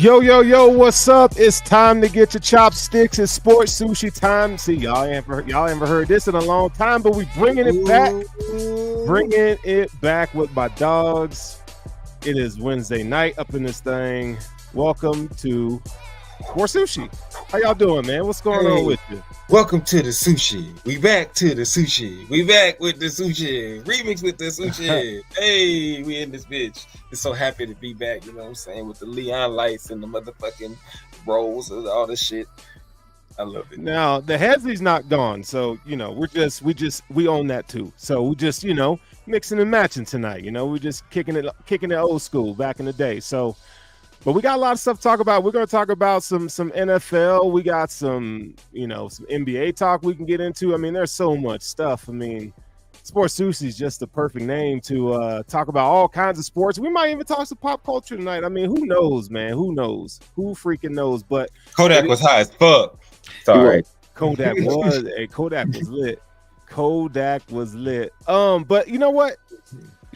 Yo, what's up? It's time to get your chopsticks. It's sports sushi time. See, y'all ain't heard this in a long time, but we bringing it back. Bringing it back with my dogs. It is Wednesday night up in this thing. Welcome to Sports Sushi. How y'all doing, man? What's going on with you? Welcome to the sushi. We back to the sushi. We back with the sushi. Remix with the sushi. Hey, we in this bitch. Just so happy to be back, you know what I'm saying, with the Leon lights and the motherfucking rolls and all this shit. I love it. Now, the Hesley's not gone, so, you know, we own that too. So we just, you know, mixing and matching tonight, you know, we're just kicking it old school back in the day. So, but we got a lot of stuff to talk about. We're going to talk about some NFL. We got some, you know, some NBA talk we can get into. I mean, there's so much stuff. I mean, Sports Sushi is just the perfect name to talk about all kinds of sports. We might even talk some pop culture tonight. I mean, who knows, man? Who knows? Who freaking knows? But Kodak was high as fuck. Sorry. Kodak was lit. Kodak was lit. But you know what?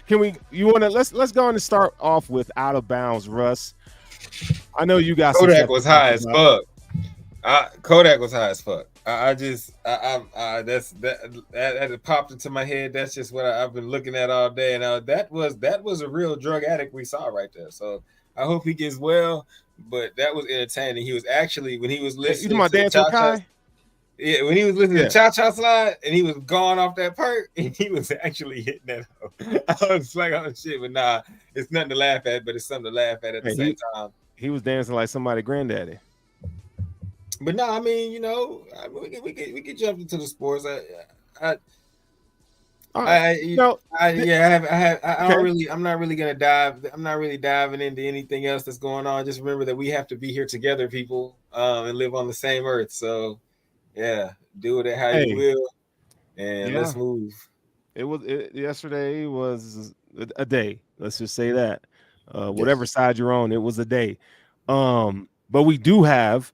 Let's go on and start off with Out of Bounds, Russ. I know you got Kodak was high as fuck. Kodak was high as fuck. That popped into my head. That's just what I've been looking at all day. And that was a real drug addict we saw right there. So I hope he gets well. But that was entertaining. He was actually, when he was listening to Cha-Cha, when he was listening to Cha-Cha Slide and he was gone off that perk, and he was actually hitting that up. I was like, oh shit, but nah, it's nothing to laugh at, but it's something to laugh at the same time. He was dancing like somebody granddaddy. But no, I mean, you know, we could jump into the sports. I'm not really diving into anything else that's going on. Just remember that we have to be here together, people, and live on the same earth. So, yeah, do it how you will, and let's move. Yesterday was a day. Let's just say that. Whatever side you're on, it was a day. But we do have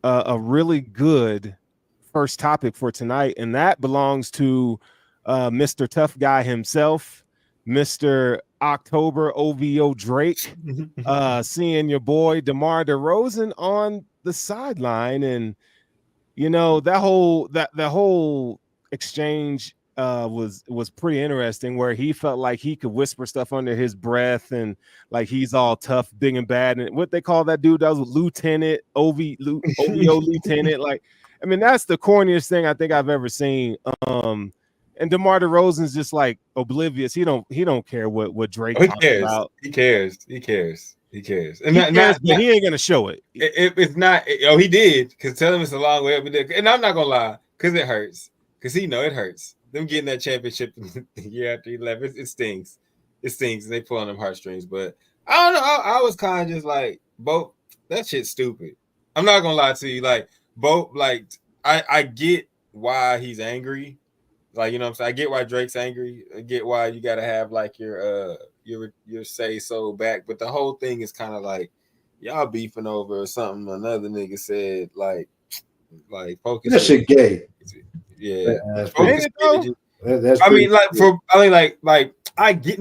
a really good first topic for tonight, and that belongs to Mr. Tough Guy himself, Mr. October OVO Drake, seeing your boy DeMar DeRozan on the sideline. And you know, that whole exchange was pretty interesting, where he felt like he could whisper stuff under his breath and like he's all tough, big and bad. And what they call that dude, that was Lieutenant OVO Lieutenant. Like, I mean, that's the corniest thing I think I've ever seen. And DeMar DeRozan's just like oblivious. He don't care what Drake talks about. He cares. And he cares, but he ain't gonna show it. It's not. He did, because tell him it's a long way up. And I'm not gonna lie, because it hurts. Because he know it hurts. Them getting that championship year after 11, it stings. It stings, and they pull on them heartstrings. But I don't know. I was kind of just like, Bo, that shit's stupid. I'm not gonna lie to you. Like, Bo, like, I get why he's angry. Like, you know what I'm saying? I get why Drake's angry. I get why you gotta have like your say so back. But the whole thing is kind of like y'all beefing over something another nigga said. Like focus. That shit gay. Yeah. I get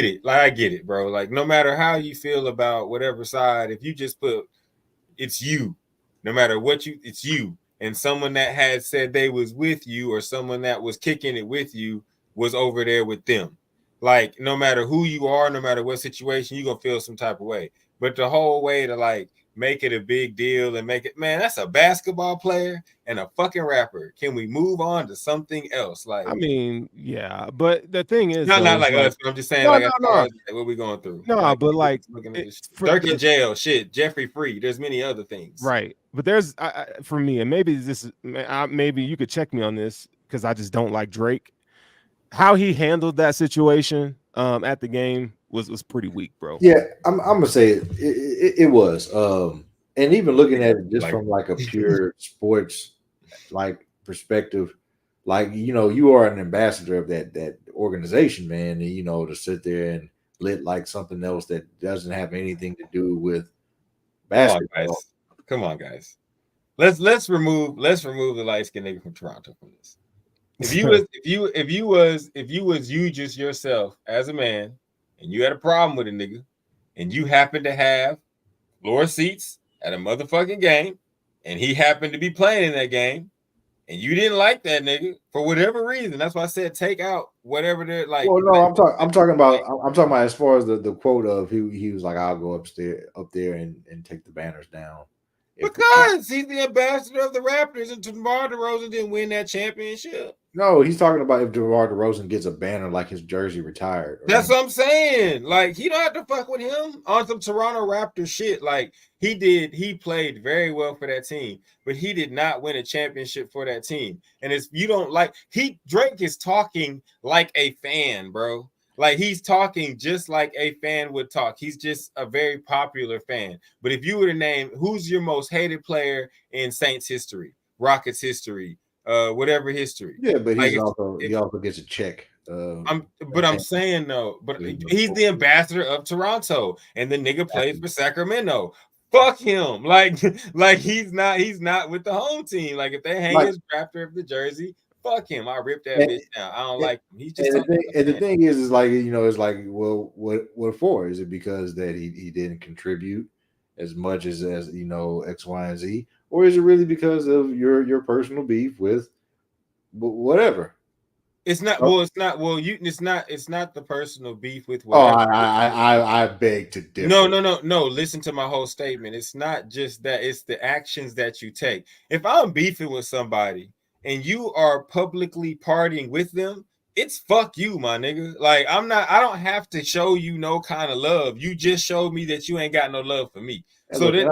it. Like, I get it, bro. Like, no matter how you feel about whatever side, if you just put it's you, no matter what it's you. And someone that had said they was with you, or someone that was kicking it with you, was over there with them. Like, no matter who you are, no matter what situation, you're gonna feel some type of way. But the whole way to like make it a big deal and make it, man, that's a basketball player and a fucking rapper. Can we move on to something else? Like, I mean, yeah, but the thing is, not like us, but I'm just saying, what we going through. No, like, but like Dirk in jail, shit, Jeffrey free. There's many other things, right? But there's for me, and maybe maybe you could check me on this, because I just don't like Drake. How he handled that situation at the game was pretty weak, bro. Yeah, I'm gonna say it was. And even looking at it just from like a pure sports like perspective, like, you know, you are an ambassador of that organization, man, and you know, to sit there and lit like something else that doesn't have anything to do with basketball. Come on, guys. Let's remove the light skinned nigga from Toronto from this. If you was you just yourself as a man, and you had a problem with a nigga, and you happen to have lower seats at a motherfucking game, and he happened to be playing in that game, and you didn't like that nigga for whatever reason. That's why I said take out whatever they're like. Well, no, I'm talking about as far as the quote of he was like, I'll go up there and take the banners down. Because he's the ambassador of the Raptors, and DeMar DeRozan didn't win that championship. No, he's talking about if DeMar DeRozan gets a banner like his jersey retired. That's what I'm saying. Like, he don't have to fuck with him on some Toronto Raptors shit. Like, he played very well for that team, but he did not win a championship for that team. And it's you don't like Drake is talking like a fan, bro. Like, he's talking just like a fan would talk. He's just a very popular fan. But if you were to name who's your most hated player in Saints history, Rockets history, whatever history. Yeah, but he also gets a check. I'm saying though, but he's the ambassador of Toronto, and the nigga plays for Sacramento. Fuck him. Like he's not with the home team. Like, if they hang his Raptor of the jersey, fuck him. I rip that bitch down. I don't like him. He's just the thing is like, it's like, well, what for? Is it because that he didn't contribute as much as X, Y, and Z, or is it really because of your personal beef with whatever? It's not. Oh. Well, it's not. Well, it's not the personal beef with whatever. whatever. I beg to differ. No. Listen to my whole statement. It's not just that. It's the actions that you take. If I'm beefing with somebody and you are publicly partying with them, it's fuck you, my nigga. Like, I don't have to show you no kind of love. You just showed me that you ain't got no love for me. So there's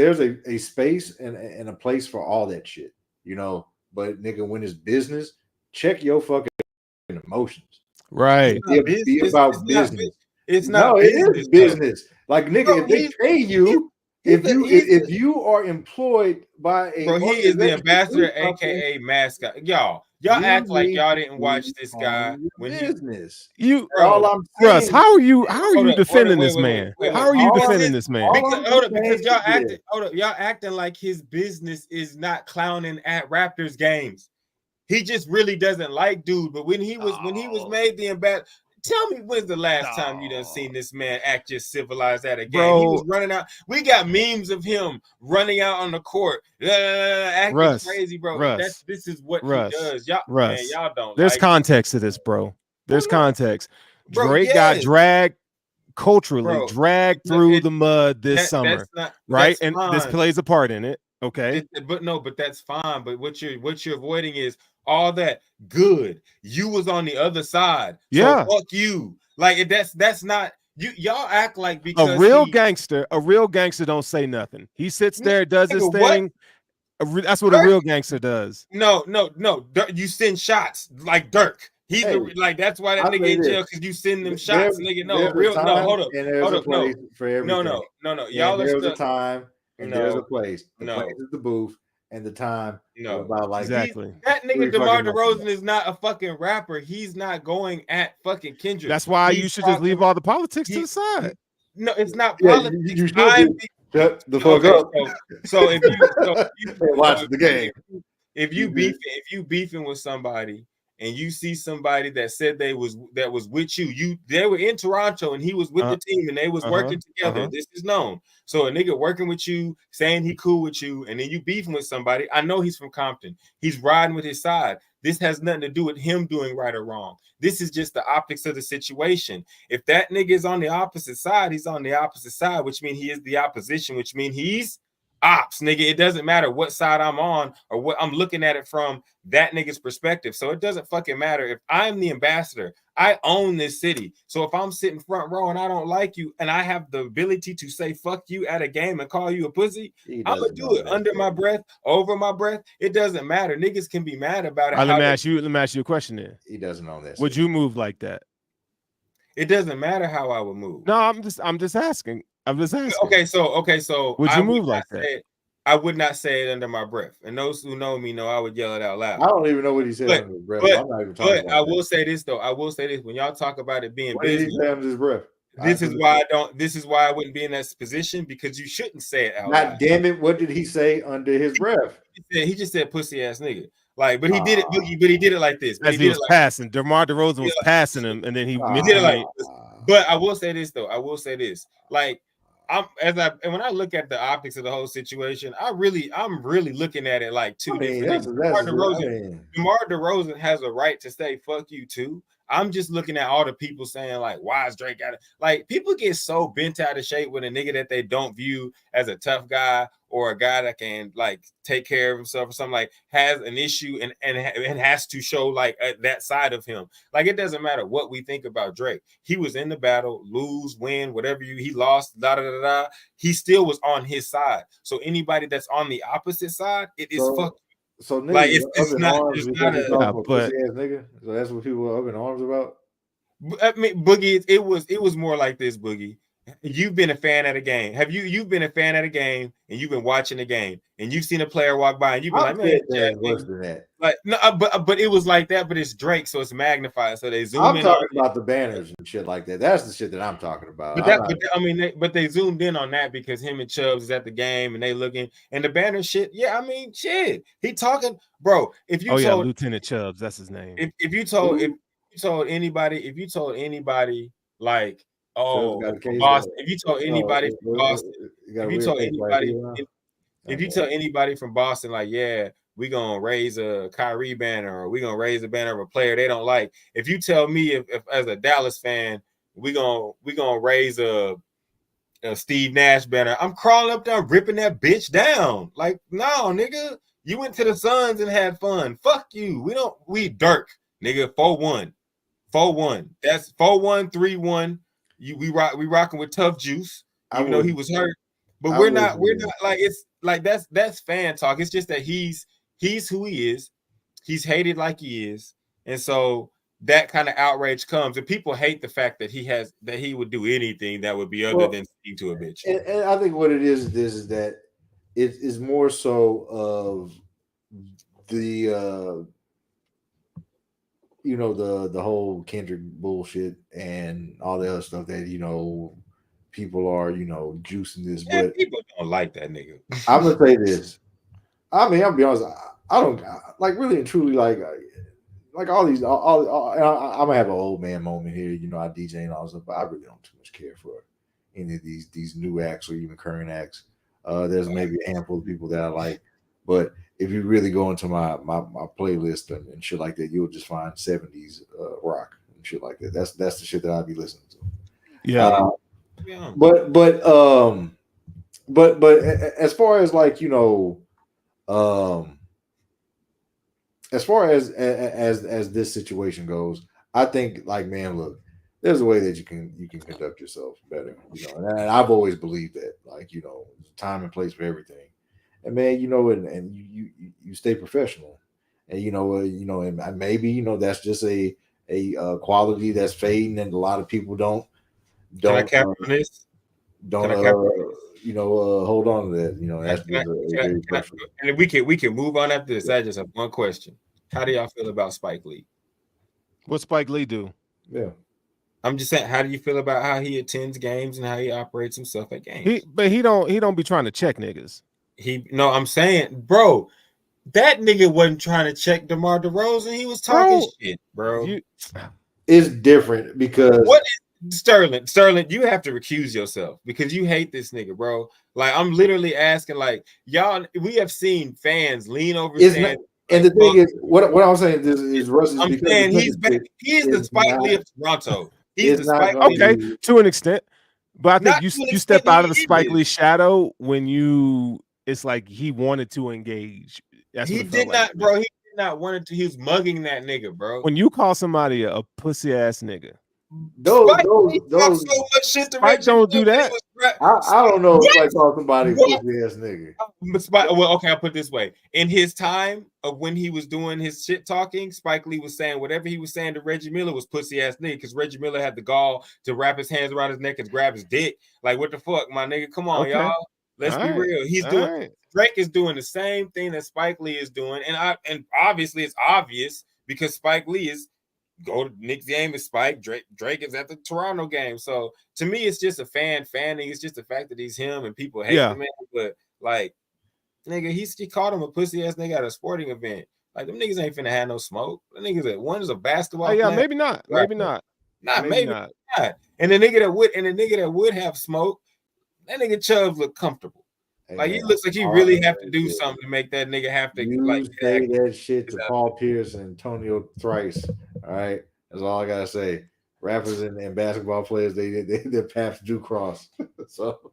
a space and a place for all that shit, But nigga, when it's business, check your fucking emotions. Right. Be about business. It's not. It is business. Like, nigga, if they pay you. If you are employed by a he is the ambassador, aka mascot. Y'all act like y'all didn't watch this guy when business. Russ, how are you defending this man? How are you defending this man? Because y'all acting like his business is not clowning at Raptors games. He just really doesn't like dude. But when he was made the ambassador. Tell me, when's the last time you done seen this man act just civilized at a game? Bro, he was running out. We got memes of him running out on the court, acting crazy, bro. This is what he does. Y'all don't. There's context to this, bro. There's context. Drake got dragged culturally, dragged through the mud this summer, right? And this plays a part in it. Okay, but that's fine. But what you're avoiding is all that good. You was on the other side. So fuck you. Like, that's not you. Y'all act like because a real gangster don't say nothing. He sits there, does his thing. That's what a real gangster does. No. You send shots like Dirk. He's that's why that nigga in jail, because you send them shots, nigga. Hold up. No. Y'all there's a time and there's a place. The place is the booth. And the time, about like exactly. That nigga DeMar DeRozan is not a fucking rapper. He's not going at fucking Kendrick. That's why you should just leave all the politics to the side. No, it's not politics. You shut the fuck up. So if you watch the game, if you beefing with somebody and you see somebody that said that was with you, they were in Toronto and he was with the team and they was working together. This is known. So a nigga working with you, saying he cool with you, and then you beefing with somebody. I know he's from Compton. He's riding with his side. This has nothing to do with him doing right or wrong. This is just the optics of the situation. If that nigga is on the opposite side, he's on the opposite side, which means he is the opposition, which means he's ops, nigga. It doesn't matter what side I'm on or what I'm looking at it from that nigga's perspective. So it doesn't fucking matter. If I'm the ambassador, I own this city. So if I'm sitting front row and I don't like you and I have the ability to say fuck you at a game and call you a pussy, I'm gonna do it under my breath, over my breath. It doesn't matter. Niggas can be mad about it. Let me ask you a question then. He doesn't own that. Would you move like that? It doesn't matter how I would move. No, I'm just asking. Okay, so would you move like that? I would not say it under my breath. And those who know me know I would yell it out loud. I don't even know what he said under his breath. I'm not even talking about I will say this though. When y'all talk about it being business, did he say under his breath? This is why I wouldn't be in that position, because you shouldn't say it out loud. God damn it! What did he say under his breath? He just said pussy ass nigga. Like, but he did it. But he did it like this. As he was passing, DeMar DeRozan was passing him, and then he did it like. But I will say this though. I will say this. Like when I look at the optics of the whole situation, I'm really looking at it like two different things. DeMar DeRozan has a right to say fuck you too. I'm just looking at all the people saying like, why is Drake out of like people get so bent out of shape with a nigga that they don't view as a tough guy or a guy that can like take care of himself or something, like has an issue and has to show like that side of him. Like it doesn't matter what we think about Drake. He was in the battle, lose, win, whatever he lost, he still was on his side. So anybody that's on the opposite side, it is fuck. So niggas like it's not a pussy ass nigga. So that's what people are up in arms about. I mean, Boogie, it was more like this, Boogie. You've been a fan at a game. You've been a fan at a game and you've been watching the game and you've seen a player walk by and you've been like, man, worse than that. Like no, but it was like that, but it's Drake, so it's magnified. So they zoom in. I'm talking about the banners and shit like that. That's the shit that I'm talking about. But they zoomed in on that because him and Chubbs is at the game and they looking and the banner shit. Yeah, I mean, shit. He talking, bro. If you told Lieutenant Chubbs, that's his name. If you told anybody like, oh, Boston, if you told anybody from Boston, if you tell anybody from Boston, like, yeah, we gonna raise a Kyrie banner or we gonna raise a banner of a player they don't like. If you tell me if as a Dallas fan, we gonna raise a Steve Nash banner, I'm crawling up there ripping that bitch down. Like, no, nigga, you went to the Suns and had fun. Fuck you. We Dirk, nigga, 4-1. 4-1. That's 4-1, 3-1. We rocking with Tough Juice, even though he was hurt. But we're not like it's like that's fan talk. It's just that he's who he is. He's hated like he is. And so that kind of outrage comes. And people hate the fact that he would do anything that would be other than speak to a bitch. And I think what it is that it is more so of the the whole Kendrick bullshit and all the other stuff that people are juicing this, but people don't like that nigga. I'm gonna say this. I mean, I'll be honest. I don't like really and truly like all these. I'm gonna have an old man moment here. I DJ and all this stuff, but I really don't too much care for any of these new acts or even current acts. There's maybe a handful of people that I like, but if you really go into my playlist and shit like that, you'll just find 70s rock and shit like that. That's the shit that I'd be listening to. Yeah. But as far as like as far as this situation goes, I think like, man, look, there's a way that you can conduct yourself better, and I've always believed that, like, time and place for everything. And man, and you stay professional, and and maybe that's just a quality that's fading, and a lot of people don't. Can I cap on this? Don't hold on to that. And we can move on after this. I just have one question. How do y'all feel about Spike Lee? What Spike Lee do? Yeah. I'm just saying, how do you feel about how he attends games and how he operates himself at games? He don't be trying to check niggas. I'm saying, bro, that nigga wasn't trying to check DeMar DeRozan. He was talking shit, bro. It's different because what is Sterling, you have to recuse yourself because you hate this nigga, bro. Like, I'm literally asking, like, y'all, we have seen fans lean over stands. And the thing is, what I'm saying is Russ is, I'm saying he's the Spike Lee of Toronto. He's the Spike Lee. Okay, to an extent. But I think you step out of the Spike Lee shadow when it's like he wanted to engage. He did not, bro. He did not want to. He was mugging that nigga, bro. When you call somebody a pussy ass nigga, those so much shit to Spike don't do that. I don't know if I call somebody a pussy ass nigga. Well, okay, I'll put it this way. In his time of when he was doing his shit talking, Spike Lee was saying whatever he was saying to Reggie Miller was pussy ass nigga because Reggie Miller had the gall to wrap his hands around his neck and grab his dick. Like, what the fuck, my nigga? Come on, y'all. Let's be real. He's doing Drake is doing the same thing that Spike Lee is doing, and obviously it's obvious because Spike Lee is go to Knicks game is Spike. Drake is at the Toronto game. So to me, it's just a fanning. It's just the fact that he's him and people hate him. But like, nigga, he called him a pussy ass nigga at a sporting event. Like, them niggas ain't finna have no smoke. The niggas one is a basketball. Maybe not. Maybe not. Maybe not. And the nigga that would have smoke, that nigga Chubbs look comfortable. Hey, like man, he looks like he all really that have to do shit. something to make that nigga have to You say that shit to Paul Pierce and Antonio Thrice. All right, that's all I gotta say. Rappers and basketball players, their paths do cross. So,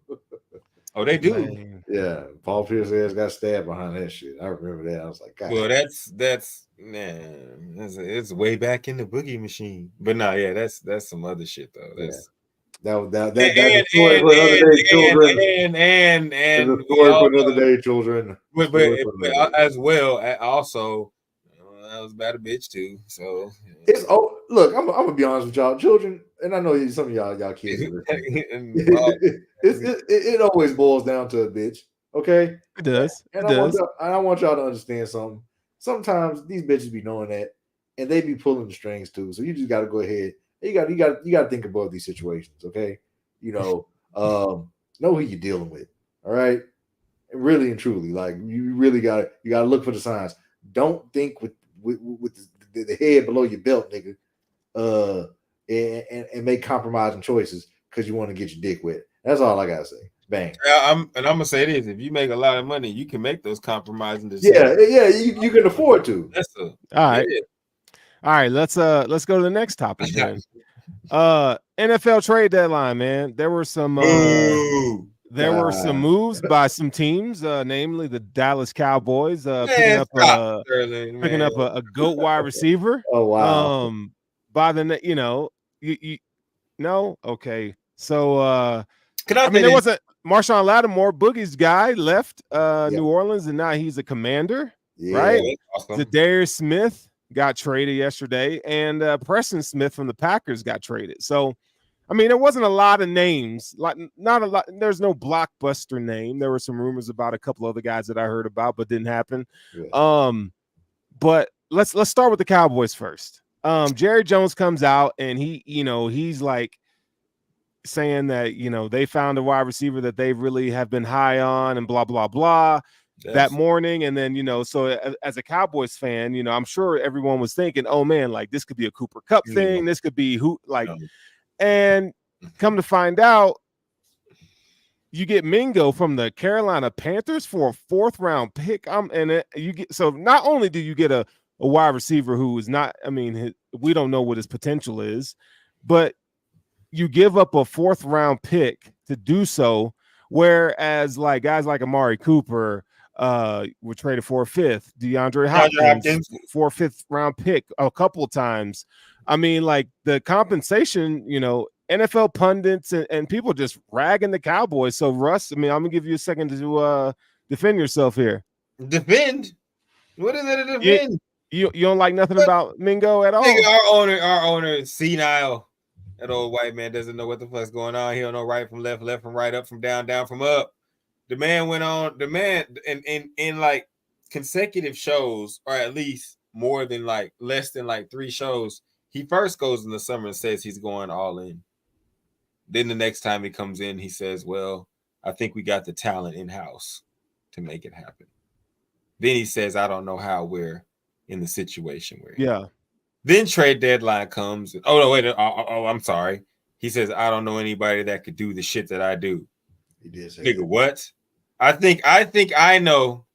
oh, they do. Man. Yeah, Paul Pierce has got stabbed behind that shit. I remember that. I was like, God. Well, that's man, it's way back in the boogie machine. But no, yeah, that's some other shit though. That's that's a story for another day, children. And a story for another day, children. But as well, also that was about a bitch too. So it's look, I'm gonna be honest with y'all, children, and I know some of y'all kids. It always boils down to a bitch. Okay, it does. And it I want y'all to understand something. Sometimes these bitches be knowing that, and they be pulling the strings too. So you just got to go ahead. You got to think above these situations. Okay, know who you're dealing with. All right, and really and truly, like you really got to look for the signs. Don't think with the head below your belt, nigga. And make compromising choices because you want to get your dick wet. That's all I gotta say. Bang. I'm gonna say this: if you make a lot of money, you can make those compromising decisions. Yeah, you can afford to. All right. Yeah. All right, let's go to the next topic then. NFL trade deadline, man. There were some moves by some teams, namely the Dallas Cowboys, picking up a GOAT wide receiver. Oh wow. By the you no, okay. So there wasn't Marshawn Lattimore, Boogie's guy, left New Orleans, and now he's a Commander, right? Awesome. Zadarius Smith got traded yesterday, and Preston Smith from the Packers got traded. So, I mean, there wasn't a lot of names, like not a lot. There's no blockbuster name. There were some rumors about a couple other guys that I heard about, but didn't happen. Yeah. But let's start with the Cowboys first. Jerry Jones comes out and he's like saying that they found a wide receiver that they really have been high on and blah blah blah. That morning, and then so as a Cowboys fan, I'm sure everyone was thinking, oh man, like this could be a Cooper Kupp thing, this could be and come to find out, you get Mingo from the Carolina Panthers for a 4th round pick. So not only do you get a wide receiver who is not, we don't know what his potential is, but you give up a 4th round pick to do so, whereas like guys like Amari Cooper were traded for a 5th, DeAndre Hopkins for a 5th round pick a couple of times. I mean, like the compensation, NFL pundits and people just ragging the Cowboys. So Russ, I'm gonna give you a second to defend yourself here. Defend? What is it to defend? You don't like nothing about Mingo at all? Nigga, our owner is senile. That old white man doesn't know what the fuck's going on. He don't know right from left, left from right, up from down, down from up. The man went on. The man in like consecutive shows, or at least more than like less than like 3 shows. He first goes in the summer and says he's going all in. Then the next time he comes in, he says, "Well, I think we got the talent in house to make it happen." Then he says, "I don't know how we're in the situation we're in." Yeah. Then trade deadline comes. Oh no, wait. I'm sorry. He says, "I don't know anybody that could do the shit that I do." He did say Nigga, what? I think I know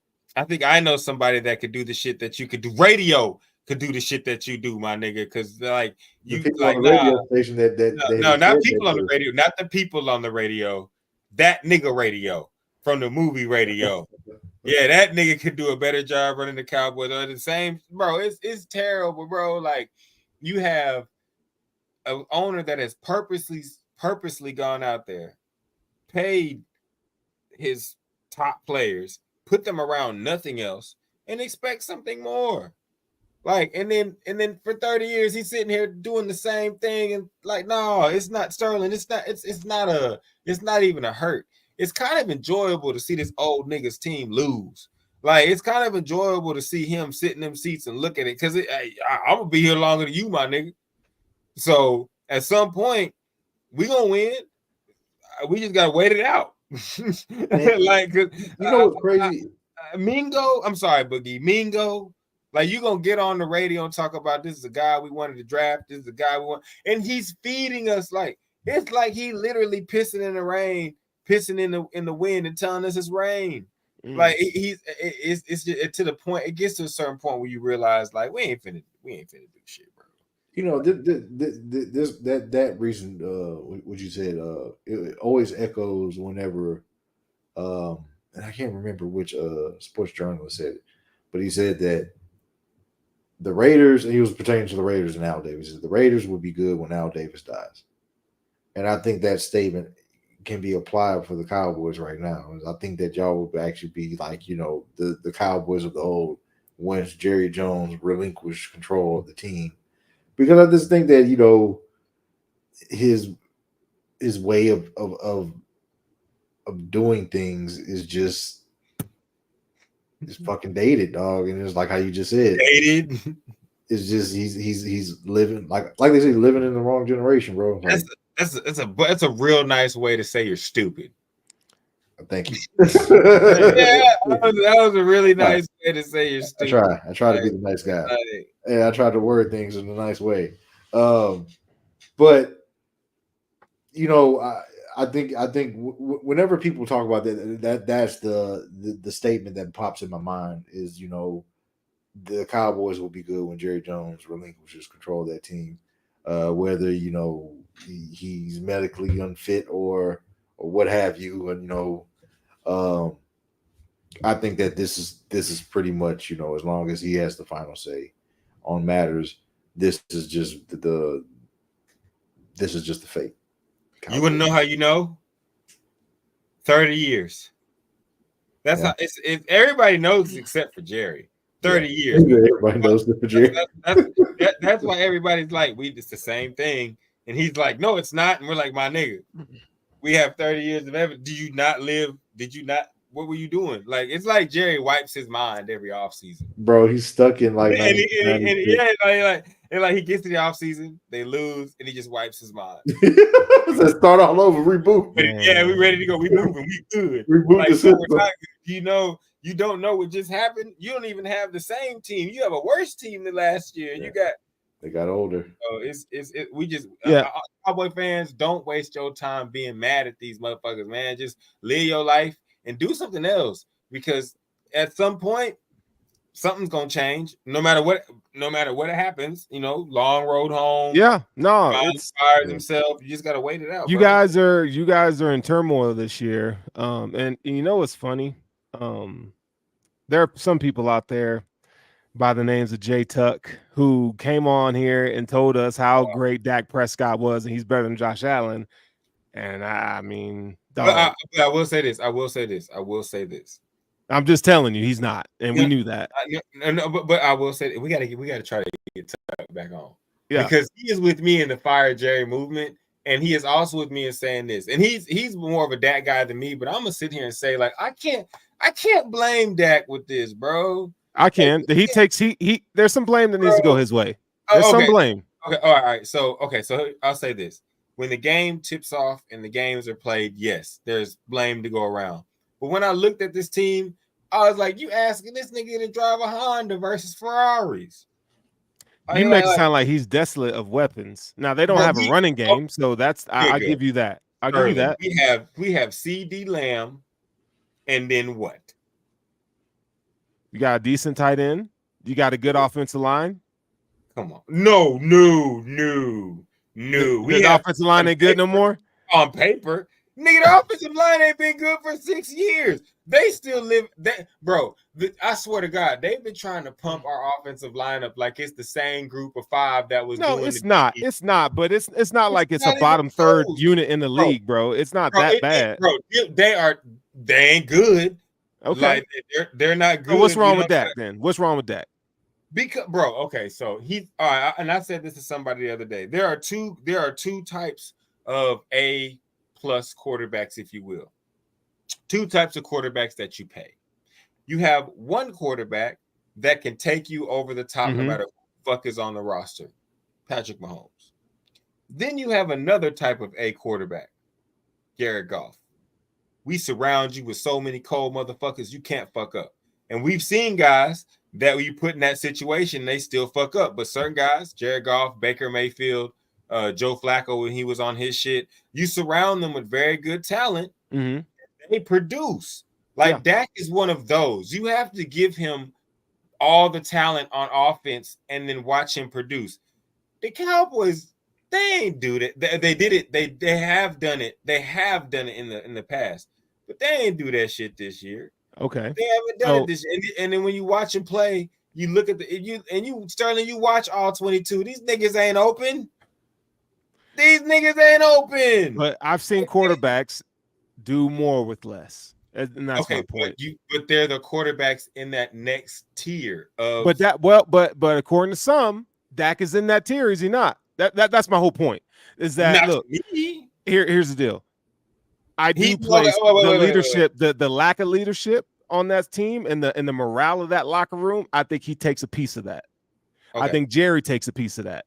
somebody that could do the shit that you could do. Radio could do the shit that you do, my nigga. Because like you like on the radio station not people on the radio, not the people on the radio. That nigga radio from the movie Radio. Yeah, that nigga could do a better job running the Cowboys. Or the same, bro. It's terrible, bro. Like you have an owner that has purposely gone out there, paid his top players, put them around nothing else, and expect something more. Like, and then for 30 years he's sitting here doing the same thing, and like, no, it's not Sterling. It's not even a hurt. It's kind of enjoyable to see this old nigga's team lose. Like, it's kind of enjoyable to see him sit in them seats and look at it, because I'm gonna be here longer than you, my nigga. So at some point, we gonna win. We just gotta wait it out. Like, what's crazy? Mingo, I'm sorry, Boogie. Mingo Like, you gonna get on the radio and talk about this is a guy we wanted to draft, this is a guy we want, and he's feeding us like it's like he literally pissing in the rain, pissing in the wind, and telling us it's rain. Like it's just, to the point. It gets to a certain point where you realize like we ain't finna do shit, bro. You know, that reason, what you said, it always echoes whenever, and I can't remember which sports journalist said it, but he said that the Raiders, and he was pertaining to the Raiders and Al Davis, the Raiders will be good when Al Davis dies. And I think that statement can be applied for the Cowboys right now. I think that y'all will actually be like, you know, the Cowboys of the old once Jerry Jones relinquished control of the team. Because I just think that, you know, his way of doing things is just fucking dated, dog. And it's like how you just said, dated. It's just he's living like they say, living in the wrong generation, bro. Like, that's a real nice way to say you're stupid. Thank you. Yeah, that was a really nice way to say you're stupid. I try to be the nice guy. Yeah, I try to word things in a nice way. But you know, I think whenever people talk about that's the statement that pops in my mind is, you know, the Cowboys will be good when Jerry Jones relinquishes control of that team, whether, you know, he's medically unfit or what have you. And, you know, I think that this is pretty much, you know, as long as he has the final say on matters, this is just the fate. Cowboys. You want to know how you know? 30 years. That's how it's everybody knows except for Jerry. 30 years. Everybody knows that for Jerry. That's why everybody's like, it's the same thing. And he's like, no, it's not. And we're like, my nigga, we have 30 years of evidence. Did you not live? Did you not? What were you doing? Like, it's like Jerry wipes his mind every offseason. Bro, he's stuck in like, and he gets to the offseason, they lose, and he just wipes his mind. Let's start all over, reboot. Yeah, we ready to go. We moving, we good. Reboot the system. You know, you don't know what just happened. You don't even have the same team. You have a worse team than last year. Yeah. They got older. So Cowboy fans, don't waste your time being mad at these motherfuckers, man. Just live your life and do something else, because at some point something's gonna change. No matter what happens, you know, long road home. Yeah, no, fires himself. You just gotta wait it out. You guys are in turmoil this year. And you know what's funny? There are some people out there by the names of Jay Tuck who came on here and told us how great Dak Prescott was and he's better than Josh Allen. And I mean, I will say this. I'm just telling you, he's not, and we knew that. But I will say we gotta try to get Tuck back on. Yeah, because he is with me in the Fire Jerry movement, and he is also with me in saying this. And he's more of a Dak guy than me, but I'm gonna sit here and say, like, I can't blame Dak with this, bro. I can. He there's some blame that needs to go his way. There's some blame. Okay, all right. So I'll say this. When the game tips off and the games are played, yes, there's blame to go around. But when I looked at this team, I was like, you asking this nigga to drive a Honda versus Ferraris. You make it sound like he's desolate of weapons. Now, they don't have a running game, so that's I give you that. I'll give you that. We have CD Lamb, and then what? You got a decent tight end. You got a good offensive line. Come on. No. The offensive line ain't good no more? On paper. Nigga, the offensive line ain't been good for 6 years. They still live that, bro. I swear to God, they've been trying to pump our offensive line up like it's the same group of 5 that was. No, it's not. It's not. But it's not like it's a bottom third unit in the league, bro. It's not that bad, bro. They ain't good. Okay, like, they're not good. So what's wrong with that then? What's wrong with that? Because, bro, okay, so all right, and I said this to somebody the other day. There are two types of A+ quarterbacks, if you will. 2 types of quarterbacks that you pay. You have one quarterback that can take you over the top no matter who the fuck is on the roster, Patrick Mahomes. Then you have another type of A quarterback, Jared Goff. We surround you with so many cold motherfuckers you can't fuck up. And we've seen guys that when you put in that situation, they still fuck up. But certain guys, Jared Goff, Baker Mayfield, Joe Flacco, when he was on his shit, you surround them with very good talent. Mm-hmm. They produce. Like Dak is one of those. You have to give him all the talent on offense and then watch him produce. The Cowboys, they ain't do that. They did it. They have done it. They have done it in the past, but they ain't do that shit this year. Okay, they haven't done it this year. And then when you watch him play, you look at Sterling. You watch all 22. These niggas ain't open. These niggas ain't open. But I've seen quarterbacks do more with less. And that's my point. But they're the quarterbacks in that next tier of. But according to some, Dak is in that tier. Is he not? That's my whole point. Is that look? Here's the deal. I do place the leadership, the lack of leadership on that team, and the morale of that locker room. I think he takes a piece of that. Okay. I think Jerry takes a piece of that.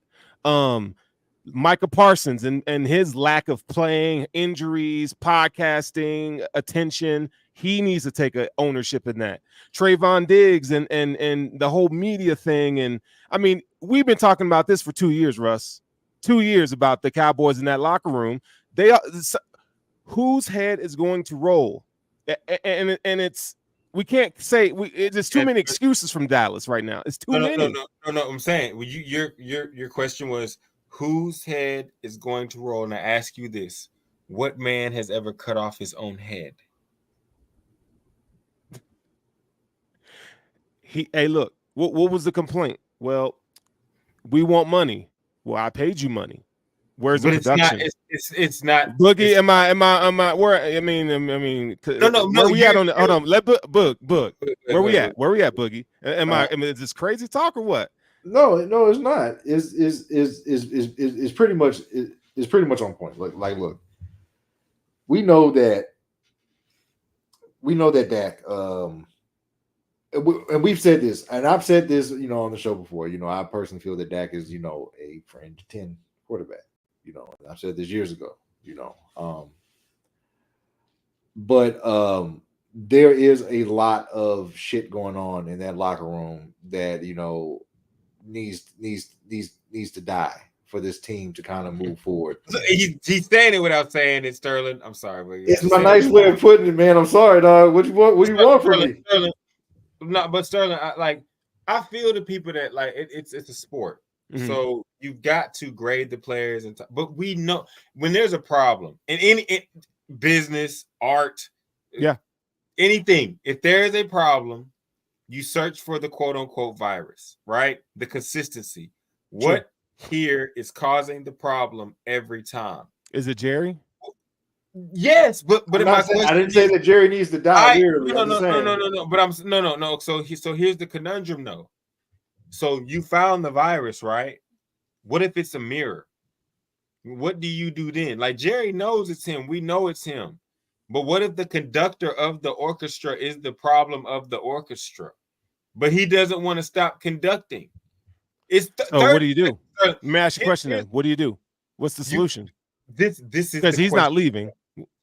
Micah Parsons and his lack of playing, injuries, podcasting, attention. He needs to take ownership in that. Trayvon Diggs and the whole media thing. And I mean, we've been talking about this for 2 years, Russ. 2 years about the Cowboys in that locker room. They are whose head is going to roll, and it's we can't say there's too many excuses from Dallas right now. It's too many. No. I'm saying your question was whose head is going to roll, and I ask you this: what man has ever cut off his own head? Hey, look, what was the complaint? Well, we want money. Well, I paid you money. Where's the production? It's not Boogie. Am I where? I mean. No. Where we at on the? Hold on. Let Boog. Where we at? Where we at, Boogie? I mean, is this crazy talk or what? No, it's not. It's pretty much on point. Like, look, we know that Dak. And we've said this, and I've said this, on the show before. I personally feel that Dak is, a fringe 10 quarterback. I've said this years ago. But there is a lot of shit going on in that locker room that needs to die for this team to kind of move forward. He's saying it without saying it, Sterling. I'm sorry, but it's my nice way of putting it, man. I'm sorry, dog. What do you want from me? Sterling. No, but Sterling, I feel the people that it's a sport. Mm-hmm. So you've got to grade the players, but we know when there's a problem in any business, art, anything. If there is a problem, you search for the quote unquote virus, right? The consistency. What here is causing the problem every time? Is it Jerry? Yes, but I didn't say that Jerry needs to die. No. But no. So here's the conundrum, though. So you found the virus, right? What if it's a mirror? What do you do then? Like Jerry knows it's him. We know it's him. But what if the conductor of the orchestra is the problem of the orchestra? But he doesn't want to stop conducting. What do you do? Let me ask you a question then. What do you do? What's the solution? This is because he's not leaving.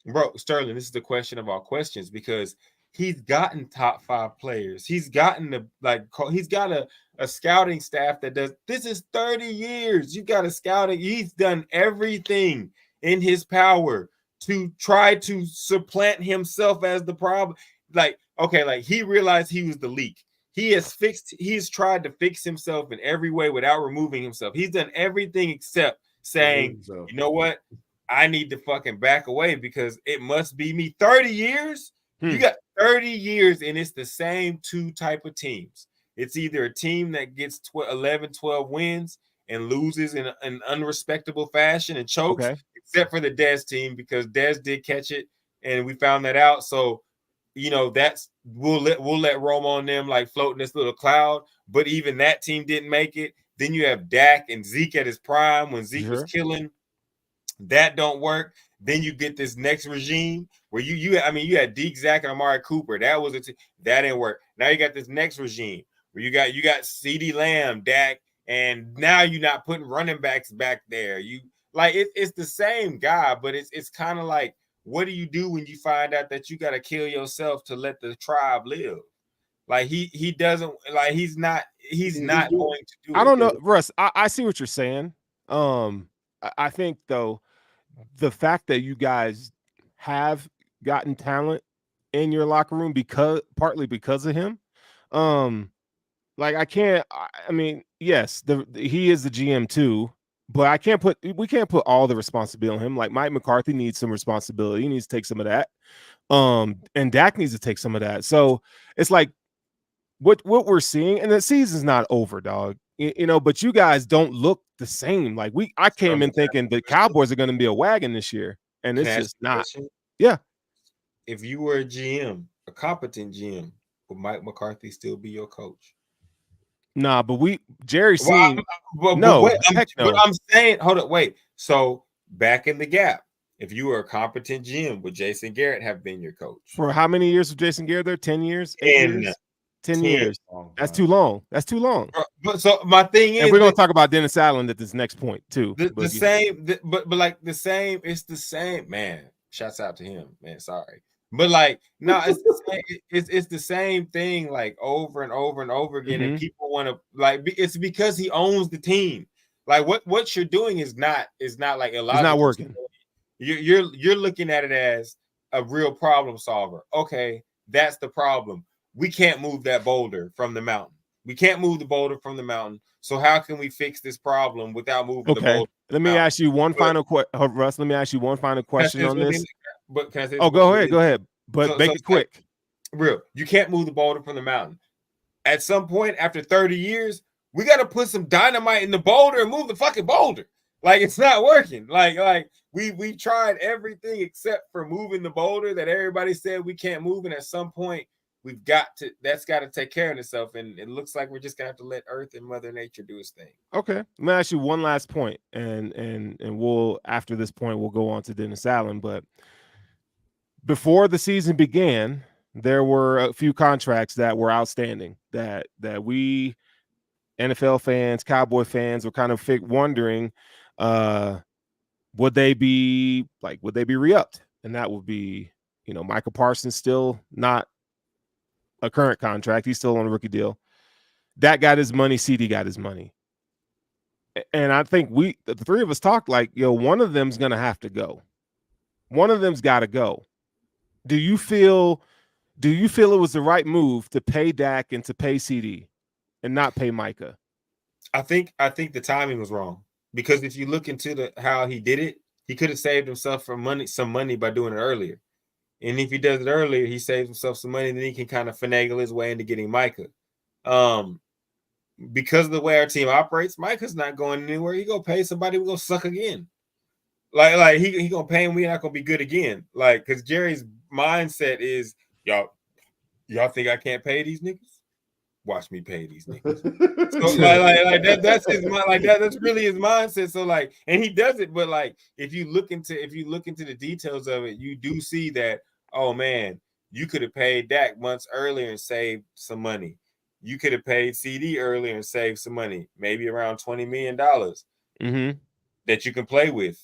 Bro, Sterling, this is the question of all questions because he's gotten top 5 players. He's gotten he's got a scouting staff that does. This is 30 years. You got a scouting. He's done everything in his power to try to supplant himself as the problem. He realized he was the leak. He's tried to fix himself in every way without removing himself. He's done everything except saying, you know what? I need to fucking back away because it must be me. 30 years? You got 30 years, and it's the same 2 type of teams. It's either a team that gets 11, 12 wins and loses in an unrespectable fashion and chokes, except for the Dez team because Dez did catch it, and we found that out. So, that's we'll let Rome on them float in this little cloud. But even that team didn't make it. Then you have Dak and Zeke at his prime when Zeke was killing. That don't work. Then you get this next regime where you had Deke, Zach, and Amari Cooper. That didn't work. Now you got this next regime where you got CeeDee Lamb, Dak, and now you're not putting running backs back there. It's the same guy, but it's kind of like, what do you do when you find out that you got to kill yourself to let the tribe live? Like he doesn't like he's not going to do it. I don't know, Russ. I see what you're saying. I think though the fact that you guys have gotten talent in your locker room partly because of him. Like I mean, yes, he is the GM too, but we can't put all the responsibility on him. Like Mike McCarthy needs some responsibility. He needs to take some of that. And Dak needs to take some of that. So it's like what we're seeing, and the season's not over, dog. You know, but you guys don't look the same. Like I came in thinking the Cowboys are going to be a wagon this year, and it's just not. Yeah. If you were a GM, a competent GM, would Mike McCarthy still be your coach? Nah, but Jerry's seen. But I'm saying, hold up, wait. So back in the gap, if you were a competent GM, would Jason Garrett have been your coach? For how many years was Jason Garrett there? 10 years? 8 years? 10 years. That's too long. That's too long. But so my thing is, and we're gonna talk about Dennis Allen at this next point too. But it's the same, man. Shouts out to him, man. Sorry. But like, no, it's the same thing, like over and over and over again. Mm-hmm. And people want to like it's because he owns the team. Like what you're doing is not like a lot. It's not working. You're looking at it as a real problem solver. Okay, that's the problem. We can't move that boulder from the mountain. We can't move the boulder from the mountain. So how can we fix this problem without moving the boulder? Let me ask you one final question, Russ. Let me ask you one final question on this. But can I say? Oh, go ahead. But make it quick. Real. You can't move the boulder from the mountain. At some point, after 30 years, we got to put some dynamite in the boulder and move the fucking boulder. Like it's not working. Like we tried everything except for moving the boulder that everybody said we can't move, and at some point that's got to take care of itself, and it looks like we're just gonna have to let Earth and Mother Nature do its thing. Okay, let me ask you one last point, and we'll after this point we'll go on to Dennis Allen. But before the season began, there were a few contracts that were outstanding that we NFL fans, Cowboy fans were kind of wondering, would they be re-upped? And that would be, Michael Parsons still not a current contract. He's still on a rookie deal. Dak got his money. CD got his money. And I think the three of us talked like, one of them's going to have to go. One of them's got to go. Do you feel it was the right move to pay Dak and to pay CD and not pay Micah? I think the timing was wrong, because if you look into how he did it, he could have saved himself some money by doing it earlier. And if he does it earlier, he saves himself some money, then he can kind of finagle his way into getting Micah. Because of the way our team operates, Micah's not going anywhere. He gonna pay somebody, we're gonna suck again. Like he gonna pay him, we're not gonna be good again. Like, because Jerry's mindset is, y'all think I can't pay these niggas? Watch me pay these niggas. So that's his mind. Like that's really his mindset. So like, and he does it, but like if you look into the details of it, you do see that, oh man, you could have paid Dak months earlier and saved some money. You could have paid CD earlier and saved some money, maybe around $20 million that you can play with.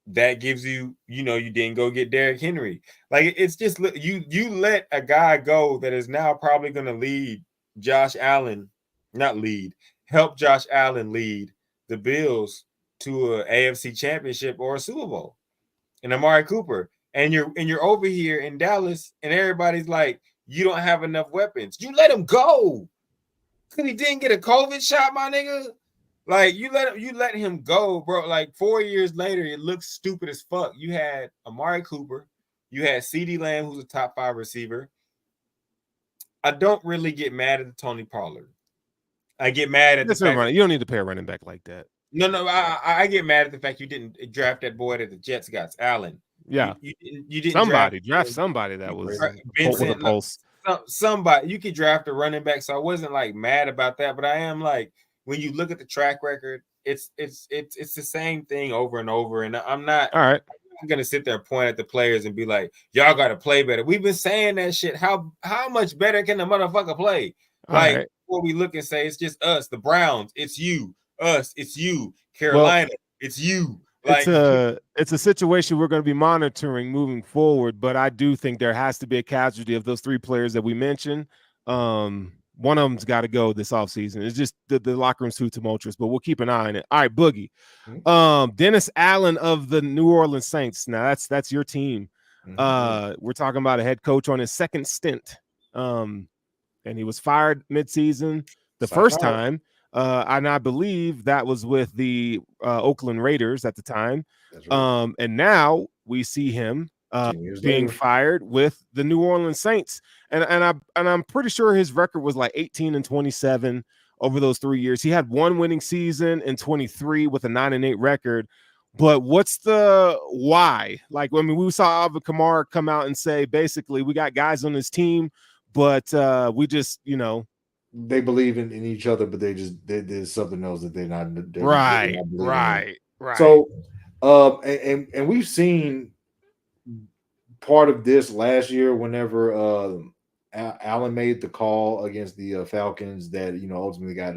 That gives you, you didn't go get Derrick Henry. Like, it's just you let a guy go that is now probably going to help Josh Allen lead the Bills to a AFC Championship or a Super Bowl, and Amari Cooper. And you're over here in Dallas, and everybody's like, you don't have enough weapons. You let him go because he didn't get a COVID shot, my nigga. Like, you let him go, bro. Like 4 years later, it looks stupid as fuck. You had Amari Cooper, you had CeeDee Lamb, who's a top 5 receiver. I don't really get mad at the Tony Pollard. I get mad at the fact you don't need to pay a running back like that. No, I get mad at the fact you didn't draft that boy that the Jets got, Allen. Yeah, you didn't draft somebody that was Vincent, with a pulse. Somebody you could draft a running back, so I wasn't like mad about that. But I am like, when you look at the track record, it's the same thing over and over. And I'm not all right. I'm gonna sit there and point at the players and be like, y'all gotta play better. We've been saying that shit. How much better can the motherfucker play? Like, before we look and say it's just us, the Browns, it's you, us, it's you, Carolina, it's you. Like, it's a situation we're going to be monitoring moving forward, but I do think there has to be a casualty of those three players that we mentioned. One of them's got to go this offseason. It's just the locker room's too tumultuous, but we'll keep an eye on it. All right, Boogie. Dennis Allen of the New Orleans Saints. Now that's your team. We're talking about a head coach on his second stint. And he was fired midseason the first time. And I believe that was with the Oakland Raiders at the time. Right. And now we see him being fired with the New Orleans Saints. And I'm pretty sure his record was like 18-27 over those 3 years. He had one winning season in 23 with a 9-8 record. But what's the why? Like, I mean, we saw Alvin Kamara come out and say, basically, we got guys on this team, but we just, they believe in each other, but there's something else that they're not. Right. So, and we've seen part of this last year whenever Allen made the call against the Falcons that ultimately got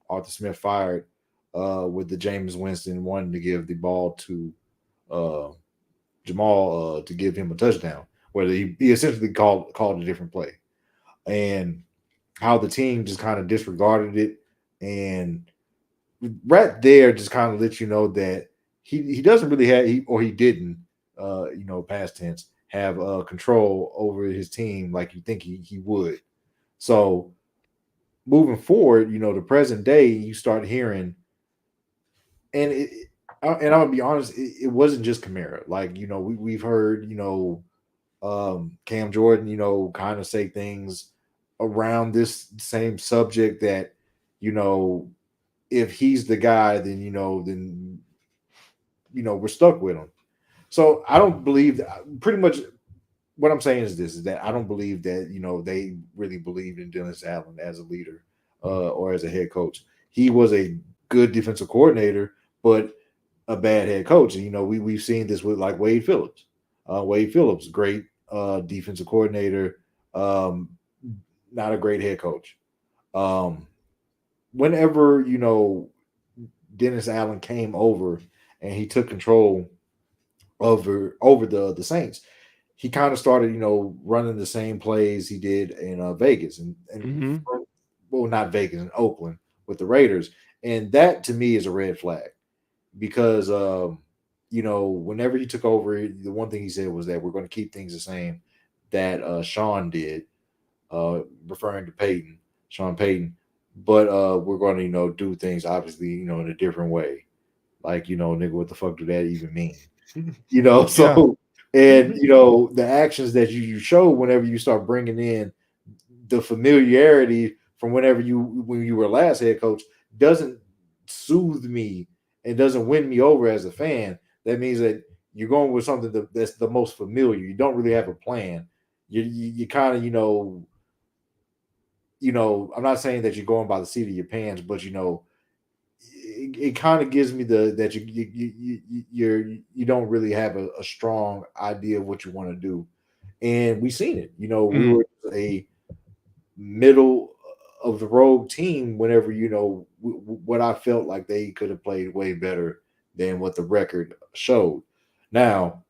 Arthur Smith fired with the Jameis Winston wanting to give the ball to Jamal to give him a touchdown, where he essentially called a different play, and how the team just kind of disregarded it, and right there just kind of lets you know that he doesn't really have he didn't past tense have control over his team like you think he would. So moving forward, the present day, you start hearing, and I'm gonna be honest, it wasn't just Kamara. Like we've heard Cam Jordan kind of say things around this same subject that if he's the guy, then we're stuck with him. So I don't believe that. Pretty much what I'm saying is that I don't believe that they really believed in Dennis Allen as a leader or as a head coach. He was a good defensive coordinator, but a bad head coach. And we've seen this with like Wade Phillips. Wade Phillips, great defensive coordinator, not a great head coach. Whenever Dennis Allen came over and he took control over the Saints, he kind of started running the same plays he did in Vegas and well, not Vegas, in Oakland with the Raiders, and that to me is a red flag because whenever he took over, the one thing he said was that we're going to keep things the same that Sean did, referring to Sean Payton, but we're going to do things obviously in a different way. Like nigga, what the fuck do that even mean? So and the actions that you show whenever you start bringing in the familiarity from when you were last head coach doesn't soothe me and doesn't win me over as a fan. That means that you're going with something that's the most familiar. You don't really have a plan. You kind of I'm not saying that you're going by the seat of your pants, but it kind of gives me that you don't really have a strong idea of what you want to do, and we've seen it. We were a middle of the road team whenever what I felt like they could have played way better than what the record showed. Now,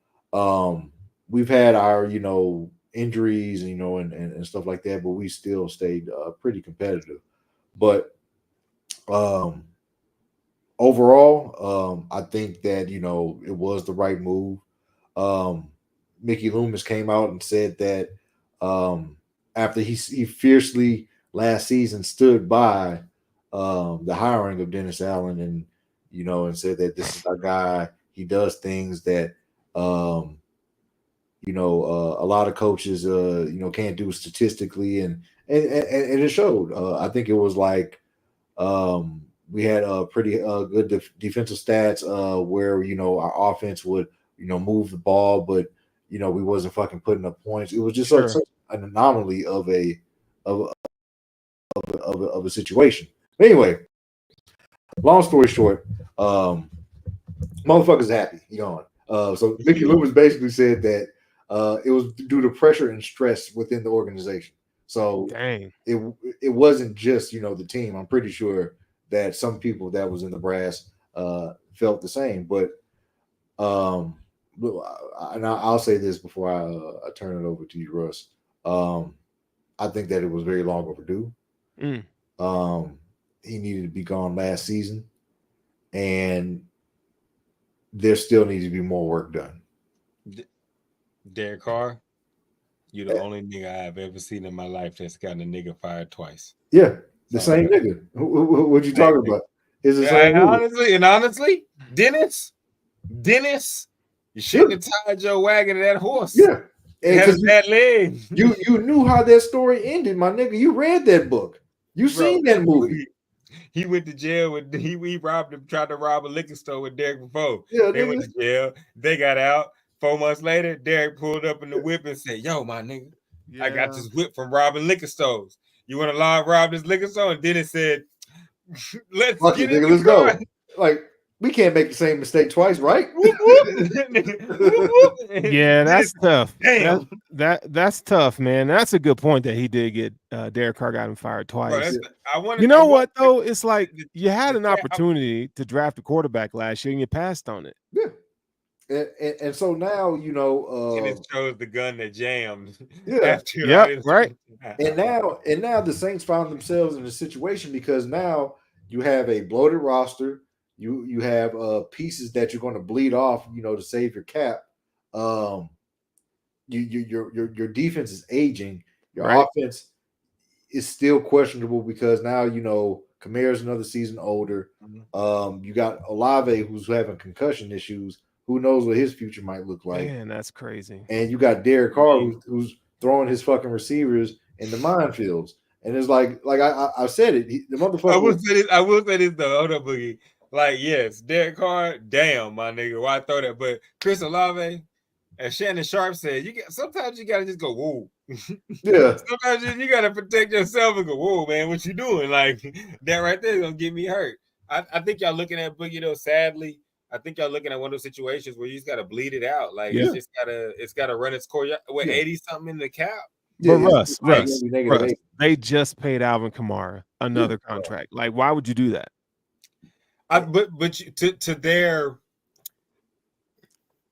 we've had our injuries, and stuff like that, but we still stayed pretty competitive. But overall, I think that it was the right move. Mickey Loomis came out and said that after he fiercely last season stood by the hiring of Dennis Allen, and and said that this is our guy. He does things that a lot of coaches can't do statistically, and it showed. I think it was like we had pretty good defensive stats where our offense would move the ball, but we wasn't fucking putting up points. It was just like such an anomaly of a situation. But anyway, long story short, motherfuckers happy. So Mickey Loomis basically said that it was due to pressure and stress within the organization. So it wasn't just the team. I'm pretty sure that some people that was in the brass felt the same. But and I'll say this before I turn it over to you, Russ. I think that it was very long overdue. Mm. He needed to be gone last season, and there still needs to be more work done. Derek Carr, you're the only nigga I've ever seen in my life that's gotten a nigga fired twice. Yeah, the same nigga. What you talking about? Is the same nigga. Honestly, Dennis, you shouldn't have tied your wagon to that horse. Yeah. It has a bad leg. You knew how that story ended, my nigga. You read that book. You seen that movie. He went to jail with he robbed him, tried to rob a liquor store with Derek before. Yeah, they went to jail. They got out. 4 months later, Derek pulled up in the whip and said, "Yo, my nigga, I got this whip from robbing liquor stores. You want to rob this liquor store?" And Dennis said, "Let's get it, let's go." Like, we can't make the same mistake twice, right? Yeah, that's tough. Damn. That's tough, man. That's a good point that he did get Derek Carr got him fired twice. Bro, you know what though? It's like you had an opportunity to draft a quarterback last year and you passed on it. Yeah. And so now, you know, Dennis chose the gun that jammed. Yeah. Right. And now the Saints found themselves in a situation because now you have a bloated roster. You have pieces that you're going to bleed off, you know, to save your cap. Your defense is aging. Your offense is still questionable because now, you know, Kamara's another season older. You got Olave who's having concussion issues. Who knows what his future might look like? Man, that's crazy. And you got Derek Carr who's throwing his fucking receivers in the minefields. And it's like I said it. The motherfucker. I will say this though. Hold up, Boogie. Like, yes, Derek Carr, damn, my nigga, why throw that? But Chris Olave, as Shannon Sharp said, sometimes you gotta just go, whoa. Yeah. Sometimes you gotta protect yourself and go, whoa, man, what you doing? Like, that right there is gonna get me hurt. I think y'all looking at Boogie though, sadly. I think y'all looking at one of those situations where you just gotta bleed it out. Like it's gotta run its core. 80 something in the cap. But Russ, they just paid Alvin Kamara another contract. Like, why would you do that? We're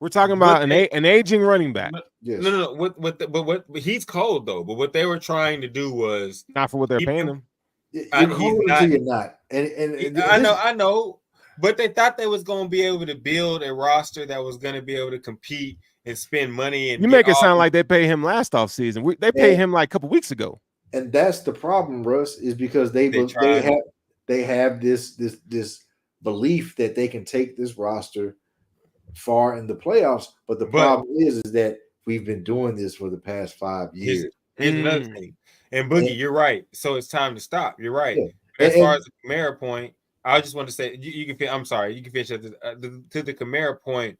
talking about an aging running back. Yes. No. What he's cold though. But what they were trying to do was not for what they're paying him. You're not. And I know. But they thought they was going to be able to build a roster that was going to be able to compete and spend money. And you make it sound like they paid him last offseason. They paid him like a couple weeks ago. And that's the problem, Russ, is because they have this belief that they can take this roster far in the playoffs. But the problem is that we've been doing this for the past 5 years. Here's another thing. And Boogie, you're right. So it's time to stop. You're right. Yeah. As far as the Kamara point, I just want to say you can. I'm sorry. You can finish to the Kamara point.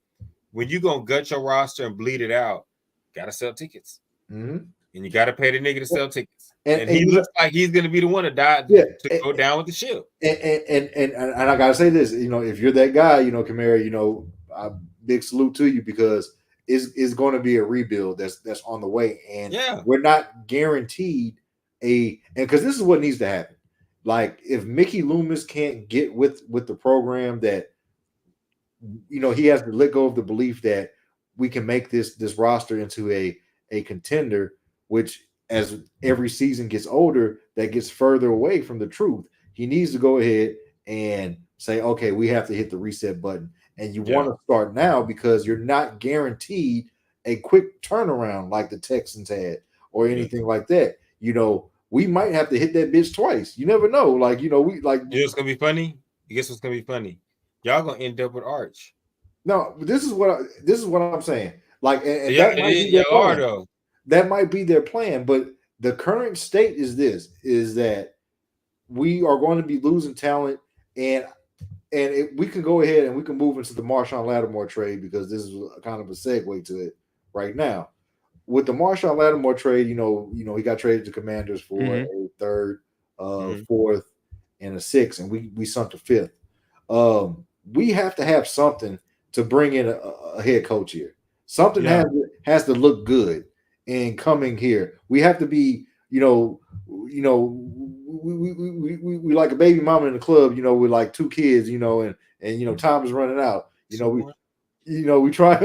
When you gonna gut your roster and bleed it out, gotta sell tickets, and you gotta pay the nigga to sell tickets. And he looks like he's gonna be the one to die to go down with the ship. And I gotta say this, you know, if you're that guy, you know, Kamara, you know, big salute to you because it's going to be a rebuild that's on the way, and we're not guaranteed and because this is what needs to happen. Like, if Mickey Loomis can't get with the program, that, you know, he has to let go of the belief that we can make this roster into a contender, which as every season gets older, that gets further away from the truth. He needs to go ahead and say, okay, we have to hit the reset button. And you want to start now because you're not guaranteed a quick turnaround like the Texans had or anything like that. You know, we might have to hit that bitch twice. You never know. Like, you know, you know what's gonna be funny? Guess what's gonna be funny? Y'all gonna end up with Arch. No, this is what I'm saying. Like, and that might be their plan. That might be their plan, but the current state is that we are going to be losing talent, and we can go ahead and we can move into the Marshawn Lattimore trade because this is kind of a segue to it right now. With the Marshawn Lattimore trade, you know, he got traded to Commanders for a third, fourth, and a sixth, and we sunk to fifth. We have to have something to bring in a head coach here. Something has to look good in coming here. We have to be, we like a baby mama in the club, you know, with like two kids, you know, and you know, time is running out. You know, we try.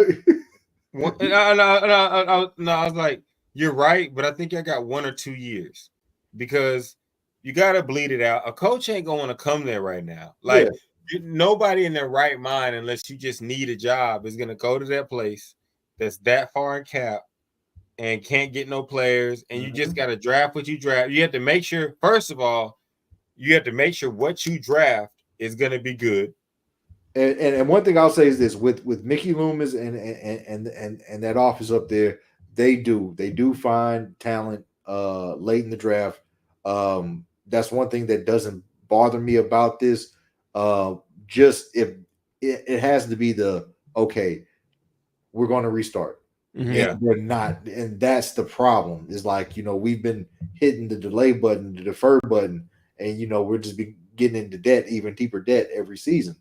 No, I was like, you're right, but I think I got 1 or 2 years because you got to bleed it out. A coach ain't going to come there right now. Like nobody in their right mind, unless you just need a job, is going to go to that place that's that far in cap and can't get no players. And you just got to draft what you draft. You have to make sure, first of all, you have to make sure what you draft is going to be good. And one thing I'll say is this: with Mickey Loomis and that office up there, they do find talent late in the draft. That's one thing that doesn't bother me about this. Just if it has to be okay, we're going to restart. Yeah, they're not, and that's the problem. Is like we've been hitting the delay button, the defer button, and we're just getting into debt, even deeper debt every season.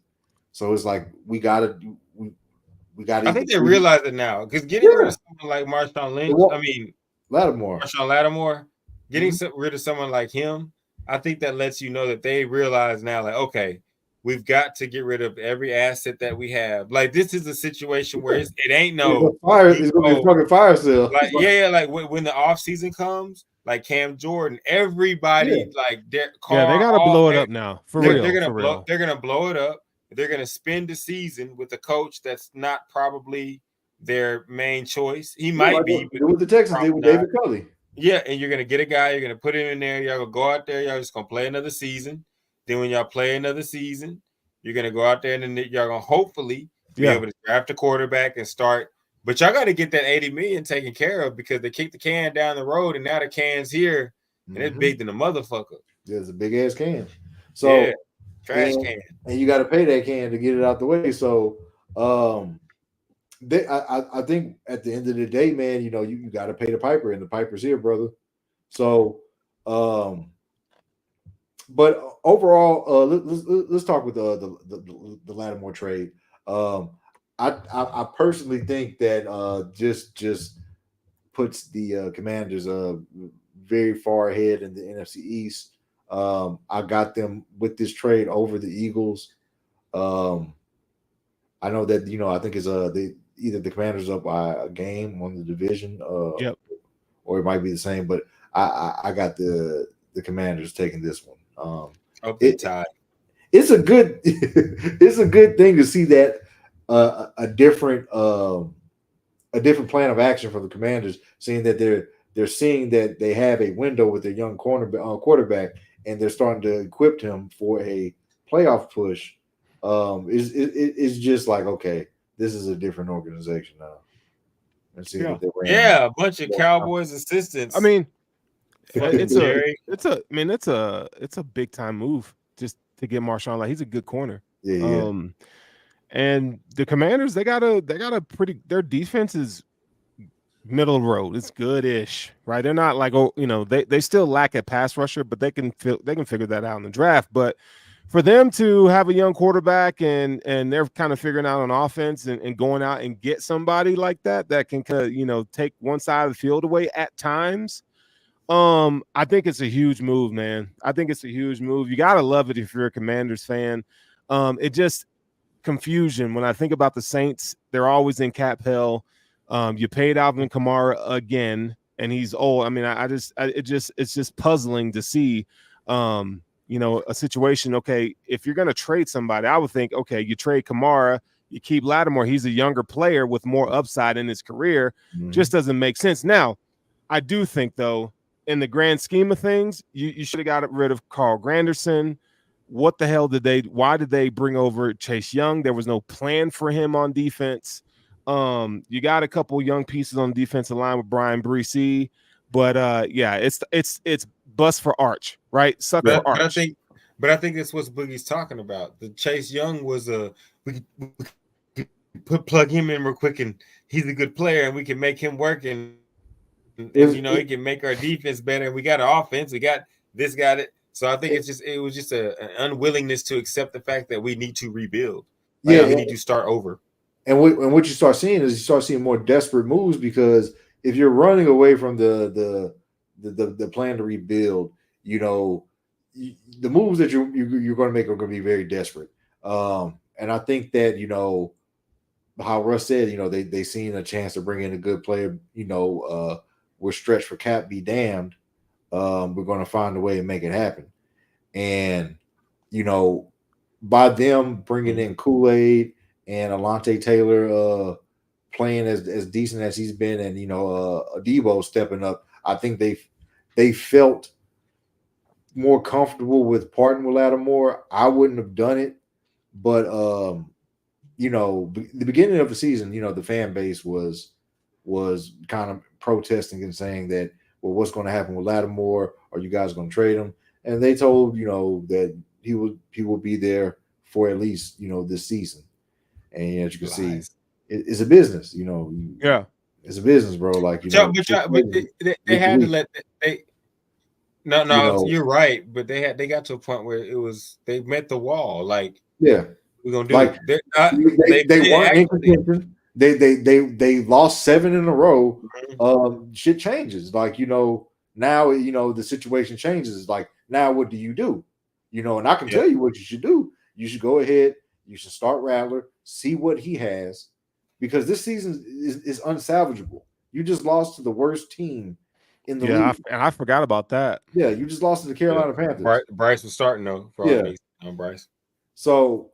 So it's like we gotta. I think they realize it now because getting rid of someone like Marshawn Lynch, Marshawn Lattimore, getting rid of someone like him, I think that lets you know that they realize now, like, okay, we've got to get rid of every asset that we have. Like this is a situation where it ain't no fire. It's gonna be a fucking fire sale. Like like when the off season comes, like Cam Jordan, everybody like they gotta blow it up now for real. They're gonna blow it up. They're going to spend the season with a coach that's not probably their main choice. He might be. With the Texans, they with David Culley. Yeah, and you're going to get a guy. You're going to put him in there. Y'all going to go out there. Y'all just going to play another season. Then when y'all play another season, you're going to go out there and then y'all going to hopefully be able to draft a quarterback and start. But y'all got to get that $80 million taken care of because they kicked the can down the road and now the can's here and it's big than a motherfucker. There's a big ass can. So. Trash can, and you got to pay that can to get it out the way. So, I think at the end of the day, man, you got to pay the piper, and the piper's here, brother. So, but overall, let's talk with the Lattimore trade. I personally think that just puts the Commanders very far ahead in the NFC East. I got them with this trade over the Eagles. I know that I think it's either the Commanders up by a game on the division, or it might be the same. But I got the Commanders taking this one. It's a good it's a good thing to see that a different plan of action from the Commanders, seeing that they're seeing that they have a window with their young quarterback. And they're starting to equip him for a playoff push. It's just like, okay, this is a different organization now. Let's see what they ran. A bunch of Cowboys assistants. I mean, it's a big time move just to get Marshawn. Like he's a good corner. Yeah. And the Commanders, they got a pretty. Their defense is middle of the road. It's good-ish, right? They're not like they still lack a pass rusher, but they can figure that out in the draft. But for them to have a young quarterback and they're kind of figuring out on offense and going out and get somebody like that can kind of take one side of the field away at times. I think it's a huge move, man. I think it's a huge move. You gotta love it if you're a Commanders fan. It just confusion when I think about the Saints. They're always in cap hell. You paid Alvin Kamara again, and he's old. I mean, it's just puzzling to see, a situation. Okay, if you're going to trade somebody, I would think, okay, you trade Kamara, you keep Lattimore. He's a younger player with more upside in his career. Just doesn't make sense. Now, I do think, though, in the grand scheme of things, you should have got rid of Carl Granderson. What the hell why did they bring over Chase Young? There was no plan for him on defense. You got a couple young pieces on the defensive line with Brian Breesy, but it's bust for Arch, right? Suck for Arch. But I think that's what Boogie's talking about. The Chase Young was we plug him in real quick, and he's a good player, and we can make him work, and he can make our defense better. And we got an offense, we got this, got it. So I think it was just an unwillingness to accept the fact that we need to rebuild. We need to start over. And what you start seeing is more desperate moves, because if you're running away from the plan to rebuild, the moves that you're going to make are going to be very desperate. And I think that how Russ said, they seen a chance to bring in a good player, we're stretched for cap be damned. We're going to find a way to make it happen. And, by them bringing in Kool-Aid and Alontae Taylor playing as decent as he's been, and, Debo stepping up, I think they felt more comfortable with parting with Lattimore. I wouldn't have done it, but, the beginning of the season, the fan base was kind of protesting and saying that, well, what's going to happen with Lattimore? Are you guys going to trade him? And they told, that he will be there for at least, this season. And as you can see, it's a business, Yeah. It's a business, bro. Like, but they had to let No, you're right. But they got to a point where they met the wall. Like, yeah, we're gonna do like, it. They weren't in contention. They lost 7 in a row. Shit changes. Like, now the situation changes. Like, now what do you do? And I can tell you what you should do. You should go ahead. You should start Rattler, see what he has, because this season is unsalvageable. You just lost to the worst team in the league. And I forgot about that. Yeah, you just lost to the Carolina Panthers. Bryce was starting though. On Bryce. So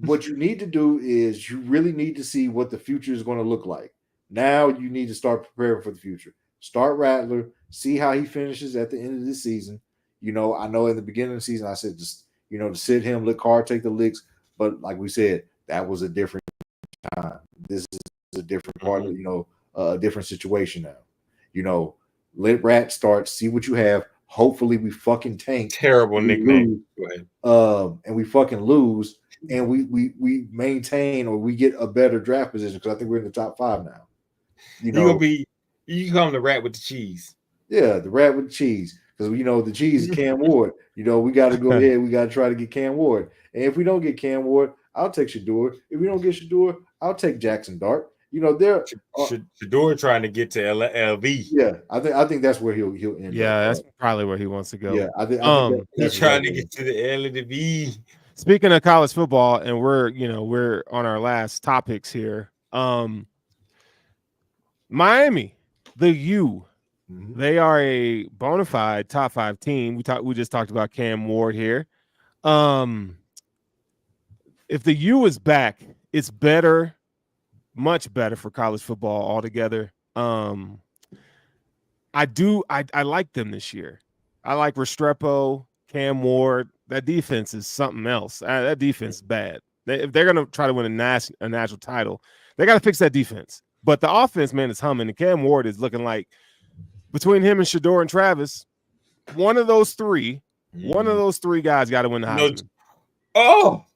what you need to do is you really need to see what the future is going to look like. Now you need to start preparing for the future. Start Rattler, see how he finishes at the end of this season. I know in the beginning of the season I said just to sit him, let Carr take the licks, but like we said, that was a different time. This is a different part of a different situation now. Let Rat start, see what you have. Hopefully we fucking tank. Terrible nickname. And we fucking lose, and we maintain or we get a better draft position, because I think we're in the top 5 now. You call him the Rat with the cheese. Yeah, the Rat with the cheese. Because the cheese is Cam Ward. We got to go ahead. We got to try to get Cam Ward. And if we don't get Cam Ward, I'll take Shador. If we don't get Shador, I'll take Jackson Dart. Shador trying to get to LV. Yeah, I think that's where he'll end. Yeah, that's probably where he wants to go. Yeah, I think he's trying to get to the L and the V. Speaking of college football, and we're on our last topics here. Miami, the U. They are a bona fide top 5 team. We just talked about Cam Ward here. If the U is back, it's better, much better for college football altogether. I like them this year. I like Restrepo, Cam Ward. That defense is something else. That defense is bad. If they're going to try to win a national title, they got to fix that defense. But the offense, man, is humming. And Cam Ward is looking like, between him and Shador and Travis, one of those three guys got to win the Heisman. Oh,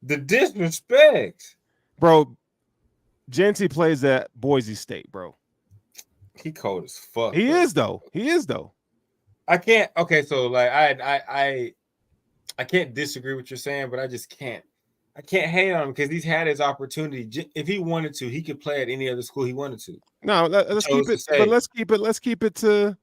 the disrespect. Bro, Genty plays at Boise State, bro. He cold as fuck. He is though. I can't. Okay, so like I can't disagree with what you're saying, but I just can't. I can't hate on him because he's had his opportunity. If he wanted to, he could play at any other school he wanted to. No, let's keep it. But let's keep it to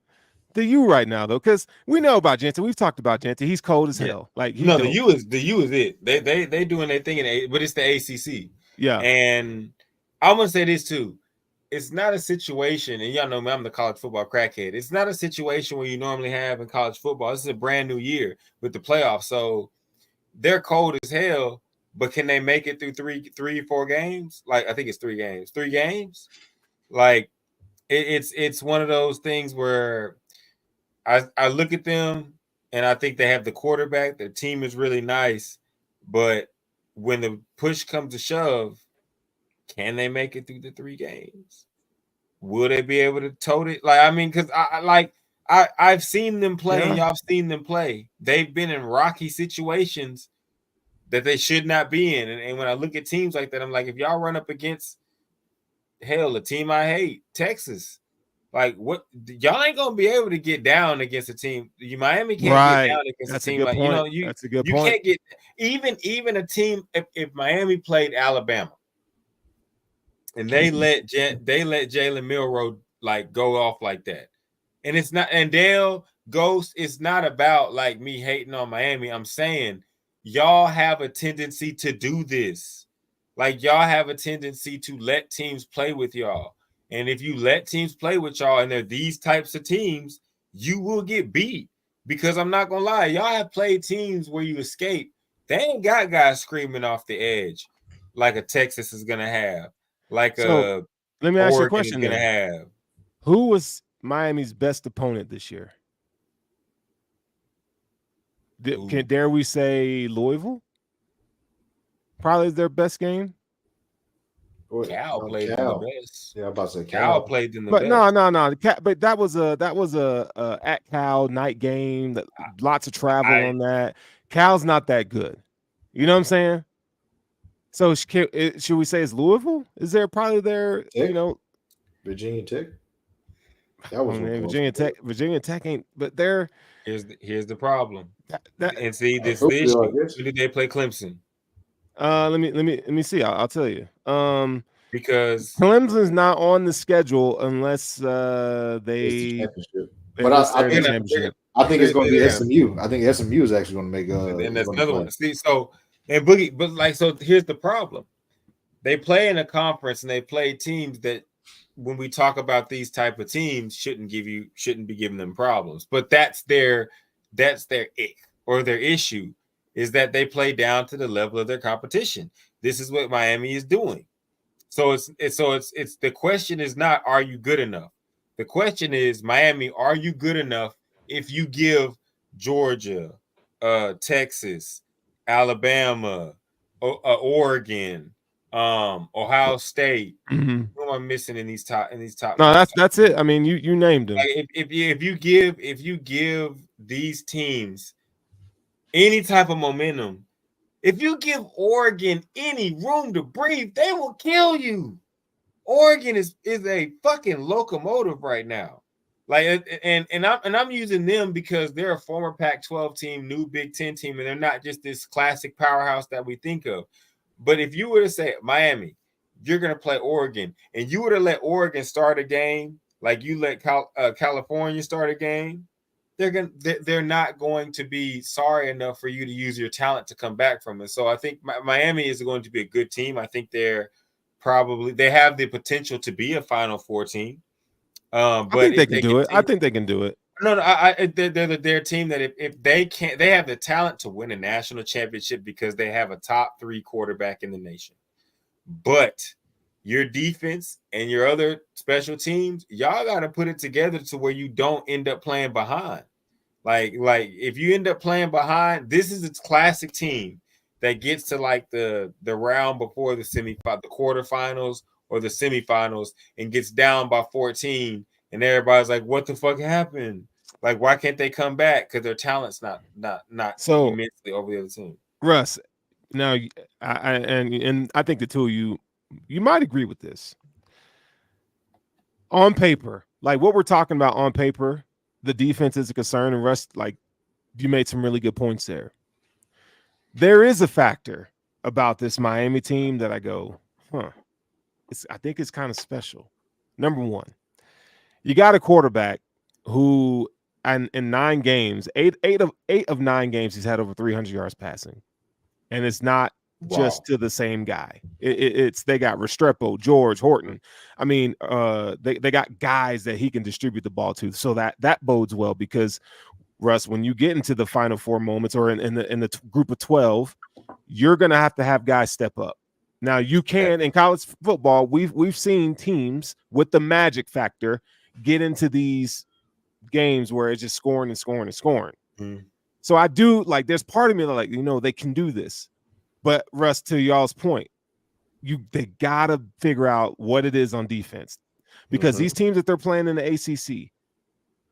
the U right now, though, because we know about Genty. We've talked about Genty. He's cold as hell. Like the U is it. They doing their thing but it's the ACC. Yeah, and I'm gonna say this too. It's not a situation, and y'all know me, I'm the college football crackhead. It's not a situation where you normally have in college football. This is a brand new year with the playoffs, so they're cold as hell. But can they make it through 4 games? Like, I think it's 3 games. 3 games? Like, it's one of those things where I look at them and I think they have the quarterback. Their team is really nice. But when the push comes to shove, can they make it through the 3 games? Will they be able to tote it? Like, I mean, because I've seen them play, and y'all have seen them play. They've been in rocky situations that they should not be in. And when I look at teams like that, I'm like, if y'all run up against, hell, a team I hate, Texas, like, what? Y'all ain't going to be able to get down against a team. Miami can't get down against a team. Like, that's a good point. You can't get, even a team, if Miami played Alabama, and they let Jalen Milroe, like, go off like that. And it's not, and Dale Ghost, it's not about, like, me hating on Miami. I'm saying, y'all have a tendency to do this. Like, y'all have a tendency to let teams play with y'all. And if you let teams play with y'all and they're these types of teams, you will get beat. Because I'm not going to lie, y'all have played teams where you escape. They ain't got guys screaming off the edge like a Texas is going to have, like So let me ask you a Oregon is question going to then. have. Who was Miami's best opponent this year? Dare we say Louisville? Probably their best game. Cal played them the best. Yeah, I'm about to say Cal played them the but best. No. But that was a at Cal night game. That lots of travel on that. Cal's not that good. You know what I'm saying? So should we say it's Louisville? Is there probably there? Tech? You know, Virginia Tech. That was Virginia Tech. Virginia Tech ain't. But they're here's the problem. And see this when did they play Clemson? Let me see. I'll tell you. Because Clemson's not on the schedule unless they. But I think it's going to be SMU. I think SMU is actually going to make and that's another one. See, so and Boogie, but like so here's the problem. They play in a conference and they play teams that when we talk about these type of teams shouldn't be giving them problems. But that's their ick or their issue is that they play down to the level of their competition. This is what Miami is doing. So it's the question is not are you good enough? The question is Miami, are you good enough if you give Georgia, Texas, Alabama, Oregon, Ohio State. Mm-hmm. Who am I missing in these top? No, that's it. I mean, you named them. Like if you give these teams any type of momentum, if you give Oregon any room to breathe, they will kill you. Oregon is a fucking locomotive right now. Like and I'm using them because they're a former Pac-12 team, new Big Ten team, and they're not just this classic powerhouse that we think of. But if you were to say Miami, you're going to play Oregon, and you were to let Oregon start a game like you let California start a game, they're not going to be sorry enough for you to use your talent to come back from it. So I think Miami is going to be a good team. I think they have the potential to be a Final Four team. But I think they can do it. I think they can do it. No, they're their team that if they can't, they have the talent to win a national championship because they have a top 3 quarterback in the nation. But your defense and your other special teams, y'all got to put it together to where you don't end up playing behind. Like if you end up playing behind, this is a classic team that gets to like the round before the quarterfinals or the semifinals and gets down by 14, and everybody's like, "What the fuck happened? Like, why can't they come back? Because their talent's not so immensely over the other team." Russ, now I think the two of you might agree with this. On paper, like what we're talking about on paper, the defense is a concern, and Russ, like you made some really good points there. There is a factor about this Miami team that I go, I think it's kind of special. Number one, you got a quarterback who, in 9 games, eight of 9 games, he's had over 300 yards passing, and it's not just to the same guy. It's they got Restrepo, George, Horton. I mean, they got guys that he can distribute the ball to, so that bodes well because Russ, when you get into the Final Four moments or in the group of 12, you're gonna have to have guys step up. Now you can in college football. We've seen teams with the magic factor get into these games where it's just scoring and scoring and scoring. Mm. So I do like. There's part of me that like they can do this, but Russ, to y'all's point, they gotta figure out what it is on defense because these teams that they're playing in the ACC,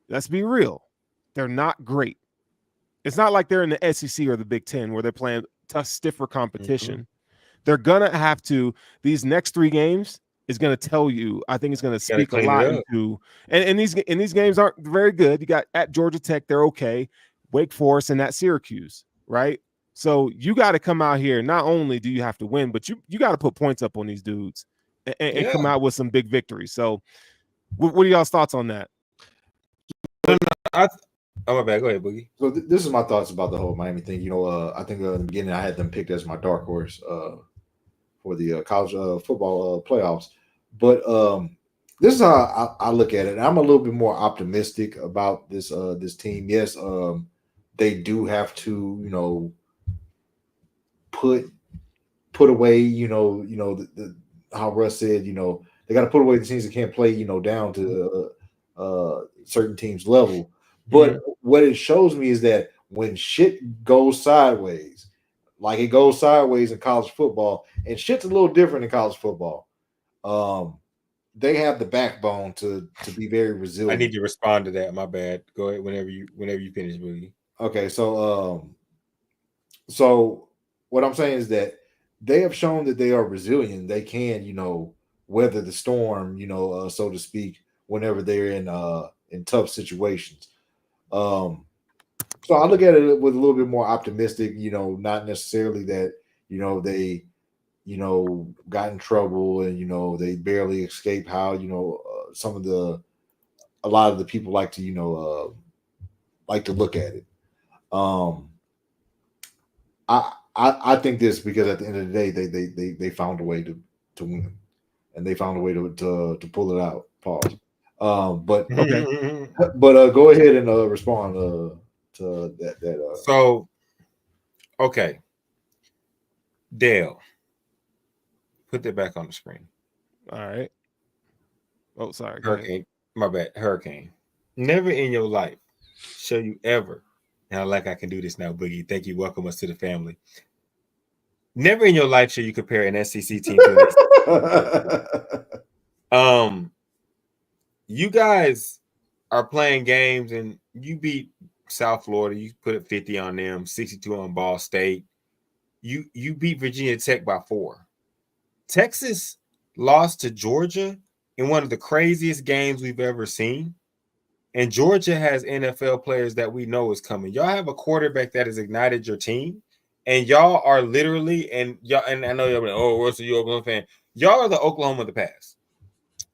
let's be real, they're not great. It's not like they're in the SEC or the Big Ten where they're playing tough, stiffer competition. Mm-hmm. They're gonna have to. These next 3 games is gonna tell you. I think it's gonna speak a lot into. And these games aren't very good. You got at Georgia Tech, they're okay. Wake Forest and at Syracuse, right? So you got to come out here. Not only do you have to win, but you got to put points up on these dudes and come out with some big victories. So, what are y'all's thoughts on that? My bad. Go ahead, Boogie. So this is my thoughts about the whole Miami thing. I think in the beginning I had them picked as my dark horse for the college football playoffs. But this is how I look at it. I'm a little bit more optimistic about this this team. Yes, they do have to, put away, the how Russ said, they got to put away the teams that can't play, down to certain teams' level. But what it shows me is that when shit goes sideways, like it goes sideways in college football, and shit's a little different in college football. They have the backbone to be very resilient. I need to respond to that. My bad. Go ahead whenever you finish, Boogie. Okay, so what I'm saying is that they have shown that they are resilient. They can, weather the storm, so to speak, whenever they're in tough situations. So I look at it with a little bit more optimistic, not necessarily that, they, got in trouble and, they barely escaped how, a lot of the people like to, like to look at it. I think this because at the end of the day, they found a way to win, and they found a way to pull it out. Pause. But okay, but go ahead and respond to that. So, okay, Dale, put that back on the screen. All right. Oh, sorry. Hurricane. My bad. Hurricane. Never in your life shall you ever. Now, like I can do this now, Boogie. Thank you. Welcome us to the family. Never in your life shall you compare an SEC team to an you guys are playing games and you beat South Florida. You put it 50 on them, 62 on Ball State. You beat Virginia Tech by 4. Texas lost to Georgia in one of the craziest games we've ever seen. And Georgia has NFL players that we know is coming. Y'all have a quarterback that has ignited your team. And y'all are literally, and I know y'all like, oh, what's the Oklahoma fan? Y'all are the Oklahoma of the past.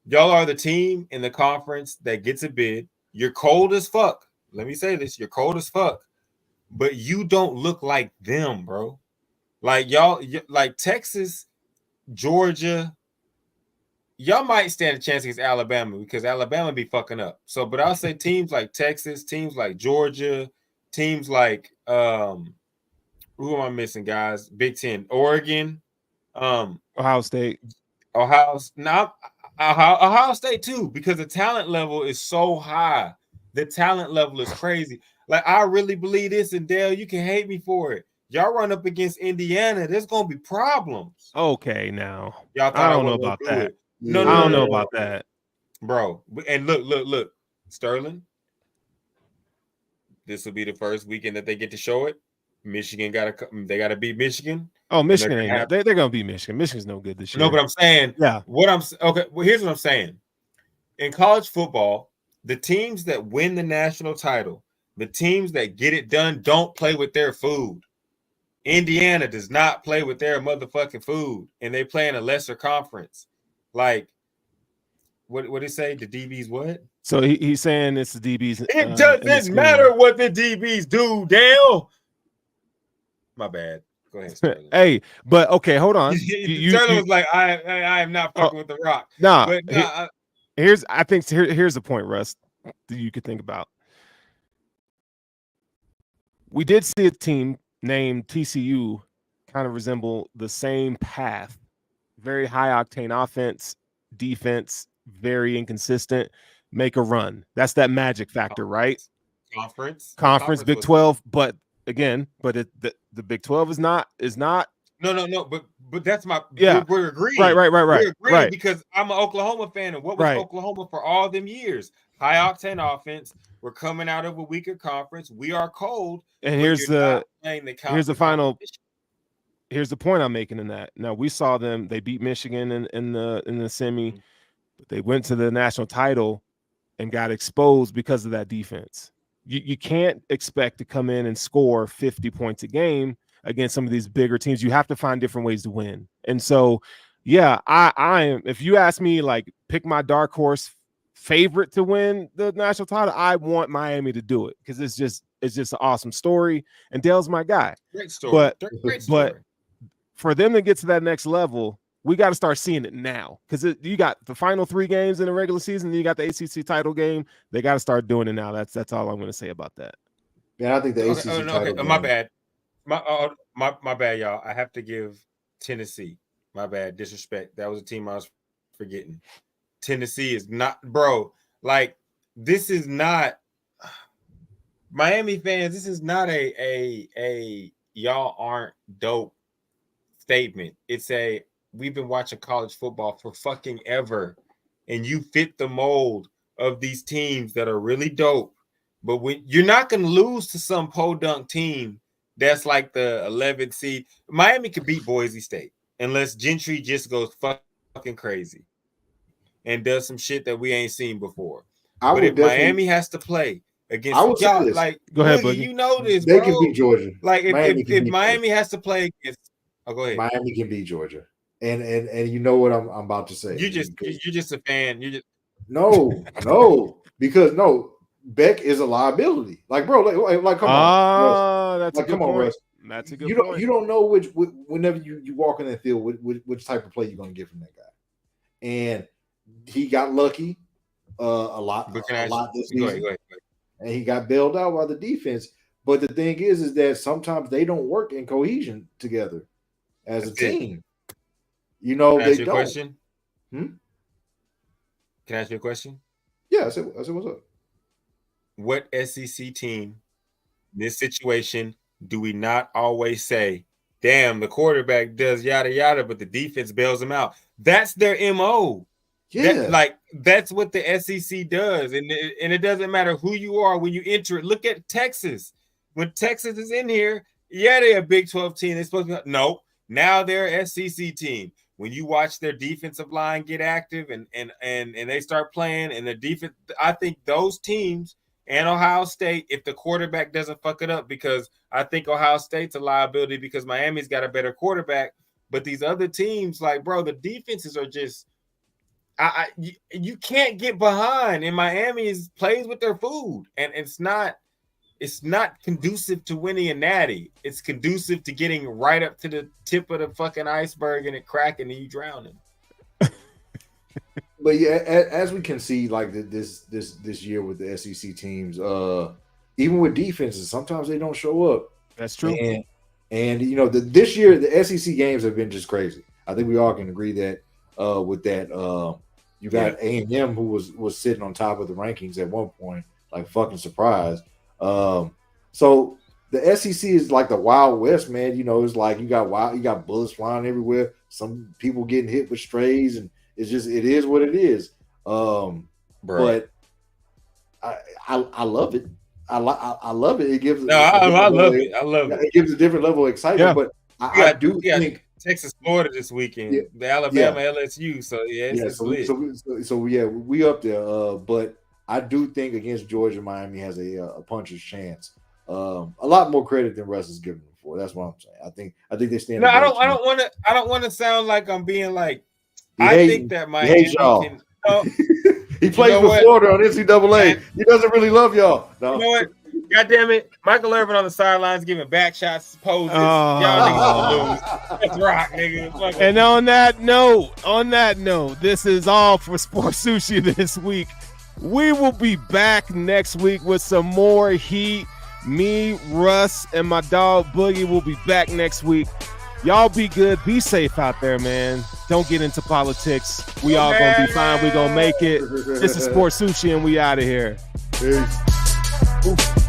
Y'all are the team in the conference that gets a bid. You're cold as fuck. Let me say this. You're cold as fuck. But you don't look like them, bro. Like y'all, like Texas, Georgia, y'all might stand a chance against Alabama because Alabama be fucking up. So, but I'll say teams like Texas, teams like Georgia, teams like who am I missing, guys? Big Ten, Oregon, Ohio State, Ohio State too, because the talent level is so high. The talent level is crazy. Like I really believe this, and Dale, you can hate me for it. Y'all run up against Indiana, there's gonna be problems. Okay, now y'all thought I don't know about that. No, I don't know about that, bro. And look, Sterling. This will be the first weekend that they get to show it. Michigan gotta beat Michigan. Oh, Michigan ain't they're gonna beat Michigan. Michigan's no good this year. No, but I'm saying, well, here's what I'm saying. In college football, the teams that win the national title, the teams that get it done, don't play with their food. Indiana does not play with their motherfucking food, and they play in a lesser conference. Like, what did he say? The DBs what? So he's saying it's the DBs. It doesn't matter what the DBs do, Dale. My bad. Go ahead, Sterling. Hey, but okay, hold on. Sterling was like, I am not fucking with the Rock. Nah, but here's the point, Russ, that you could think about. We did see a team named TCU kind of resemble the same path. Very high octane offense, defense, very inconsistent, make a run. That's that magic factor, right? Conference Big 12, but again, the Big 12 is not no, but that's my we're agreeing. Right. We're agreeing right. Because I'm an Oklahoma fan, and what was Oklahoma for all them years? High octane offense. We're coming out of a weaker conference. We are cold. And here's the point I'm making in that. Now we saw them, they beat Michigan in the semi, but they went to the national title and got exposed because of that defense. You can't expect to come in and score 50 points a game against some of these bigger teams. You have to find different ways to win. And so, yeah, I am. If you ask me, like, pick my dark horse favorite to win the national title, I want Miami to do it because it's just an awesome story. And Dale's my guy. Great story. But for them to get to that next level, we got to start seeing it now because you got the final 3 games in the regular season, then you got the ACC title game. They got to start doing it now. That's all I'm going to say about that. Yeah, I think the ACC title game. My bad. My bad, y'all. I have to give Tennessee. My bad. Disrespect. That was a team I was forgetting. Tennessee is not, bro. Like, this is not Miami fans. This is not a y'all aren't dope statement. It's a we've been watching college football for fucking ever, and you fit the mold of these teams that are really dope. But when you're not going to lose to some podunk team that's like the 11th seed. Miami could beat Boise State unless Gentry just goes fucking crazy and does some shit that we ain't seen before. But if Miami has to play against y'all, like, go ahead, Boogie, you know this, they bro. can beat Georgia. Like, if Miami has to play against, go ahead. Miami can beat Georgia, and you know what I'm about to say. You're just a fan. You just because Beck is a liability. Like, bro, like come on. That's like, a good come point. on, Russ. That's a good point. You don't know whenever you walk in the field, which type of play you're going to get from that guy. And he got lucky a lot this season. Go ahead. And he got bailed out by the defense. But the thing is that sometimes they don't work in cohesion together as a team. You know, Can I ask they you a don't. question? Can I ask you a question? Yeah, I said, what's up? What SEC team in this situation do we not always say, damn, the quarterback does yada yada, but the defense bails him out? That's their MO. Yeah. That's what the SEC does. And it doesn't matter who you are when you enter it. Look at Texas. When Texas is in here, yeah, they're a Big 12 team. They're supposed to be no. Now they're an SEC team. When you watch their defensive line get active and they start playing and the defense, I think those teams and Ohio State, if the quarterback doesn't fuck it up, because I think Ohio State's a liability because Miami's got a better quarterback. But these other teams, like, bro, the defenses are just you can't get behind. And Miami plays with their food, and it's not conducive to winning a natty. It's conducive to getting right up to the tip of the fucking iceberg and it cracking and you drowning. But yeah, as we can see, like this year with the SEC teams, even with defenses, sometimes they don't show up. That's true. And you know, this year the SEC games have been just crazy. I think we all can agree that with that. You got A&M who was sitting on top of the rankings at one point, like fucking surprised. So the SEC is like the Wild West, man. You know, it's like you got bullets flying everywhere. Some people getting hit with strays, and it is what it is. But I love it. I love it. It gives I love it. I love it. It gives a different level of excitement. Yeah. But I do think Texas, Florida this weekend, the Alabama, LSU. So we up there. But I do think against Georgia, Miami has a puncher's chance. A lot more credit than Russ is giving them for. That's what I'm saying. I think they stand. No, I don't want to sound like I'm being like. I think that Miami can. He plays for Florida on NCAA. He doesn't really love y'all. No. You know what? God damn it. Michael Irvin on the sidelines giving back shots, poses. Y'all niggas lose. Let's rock, nigga. And on that note, this is all for Sports Sushi this week. We will be back next week with some more heat. Me, Russ, and my dog Boogie will be back next week. Y'all be good. Be safe out there, man. Don't get into politics. We all going to be fine. We going to make it. This is Sports Sushi, and we out of here. Peace.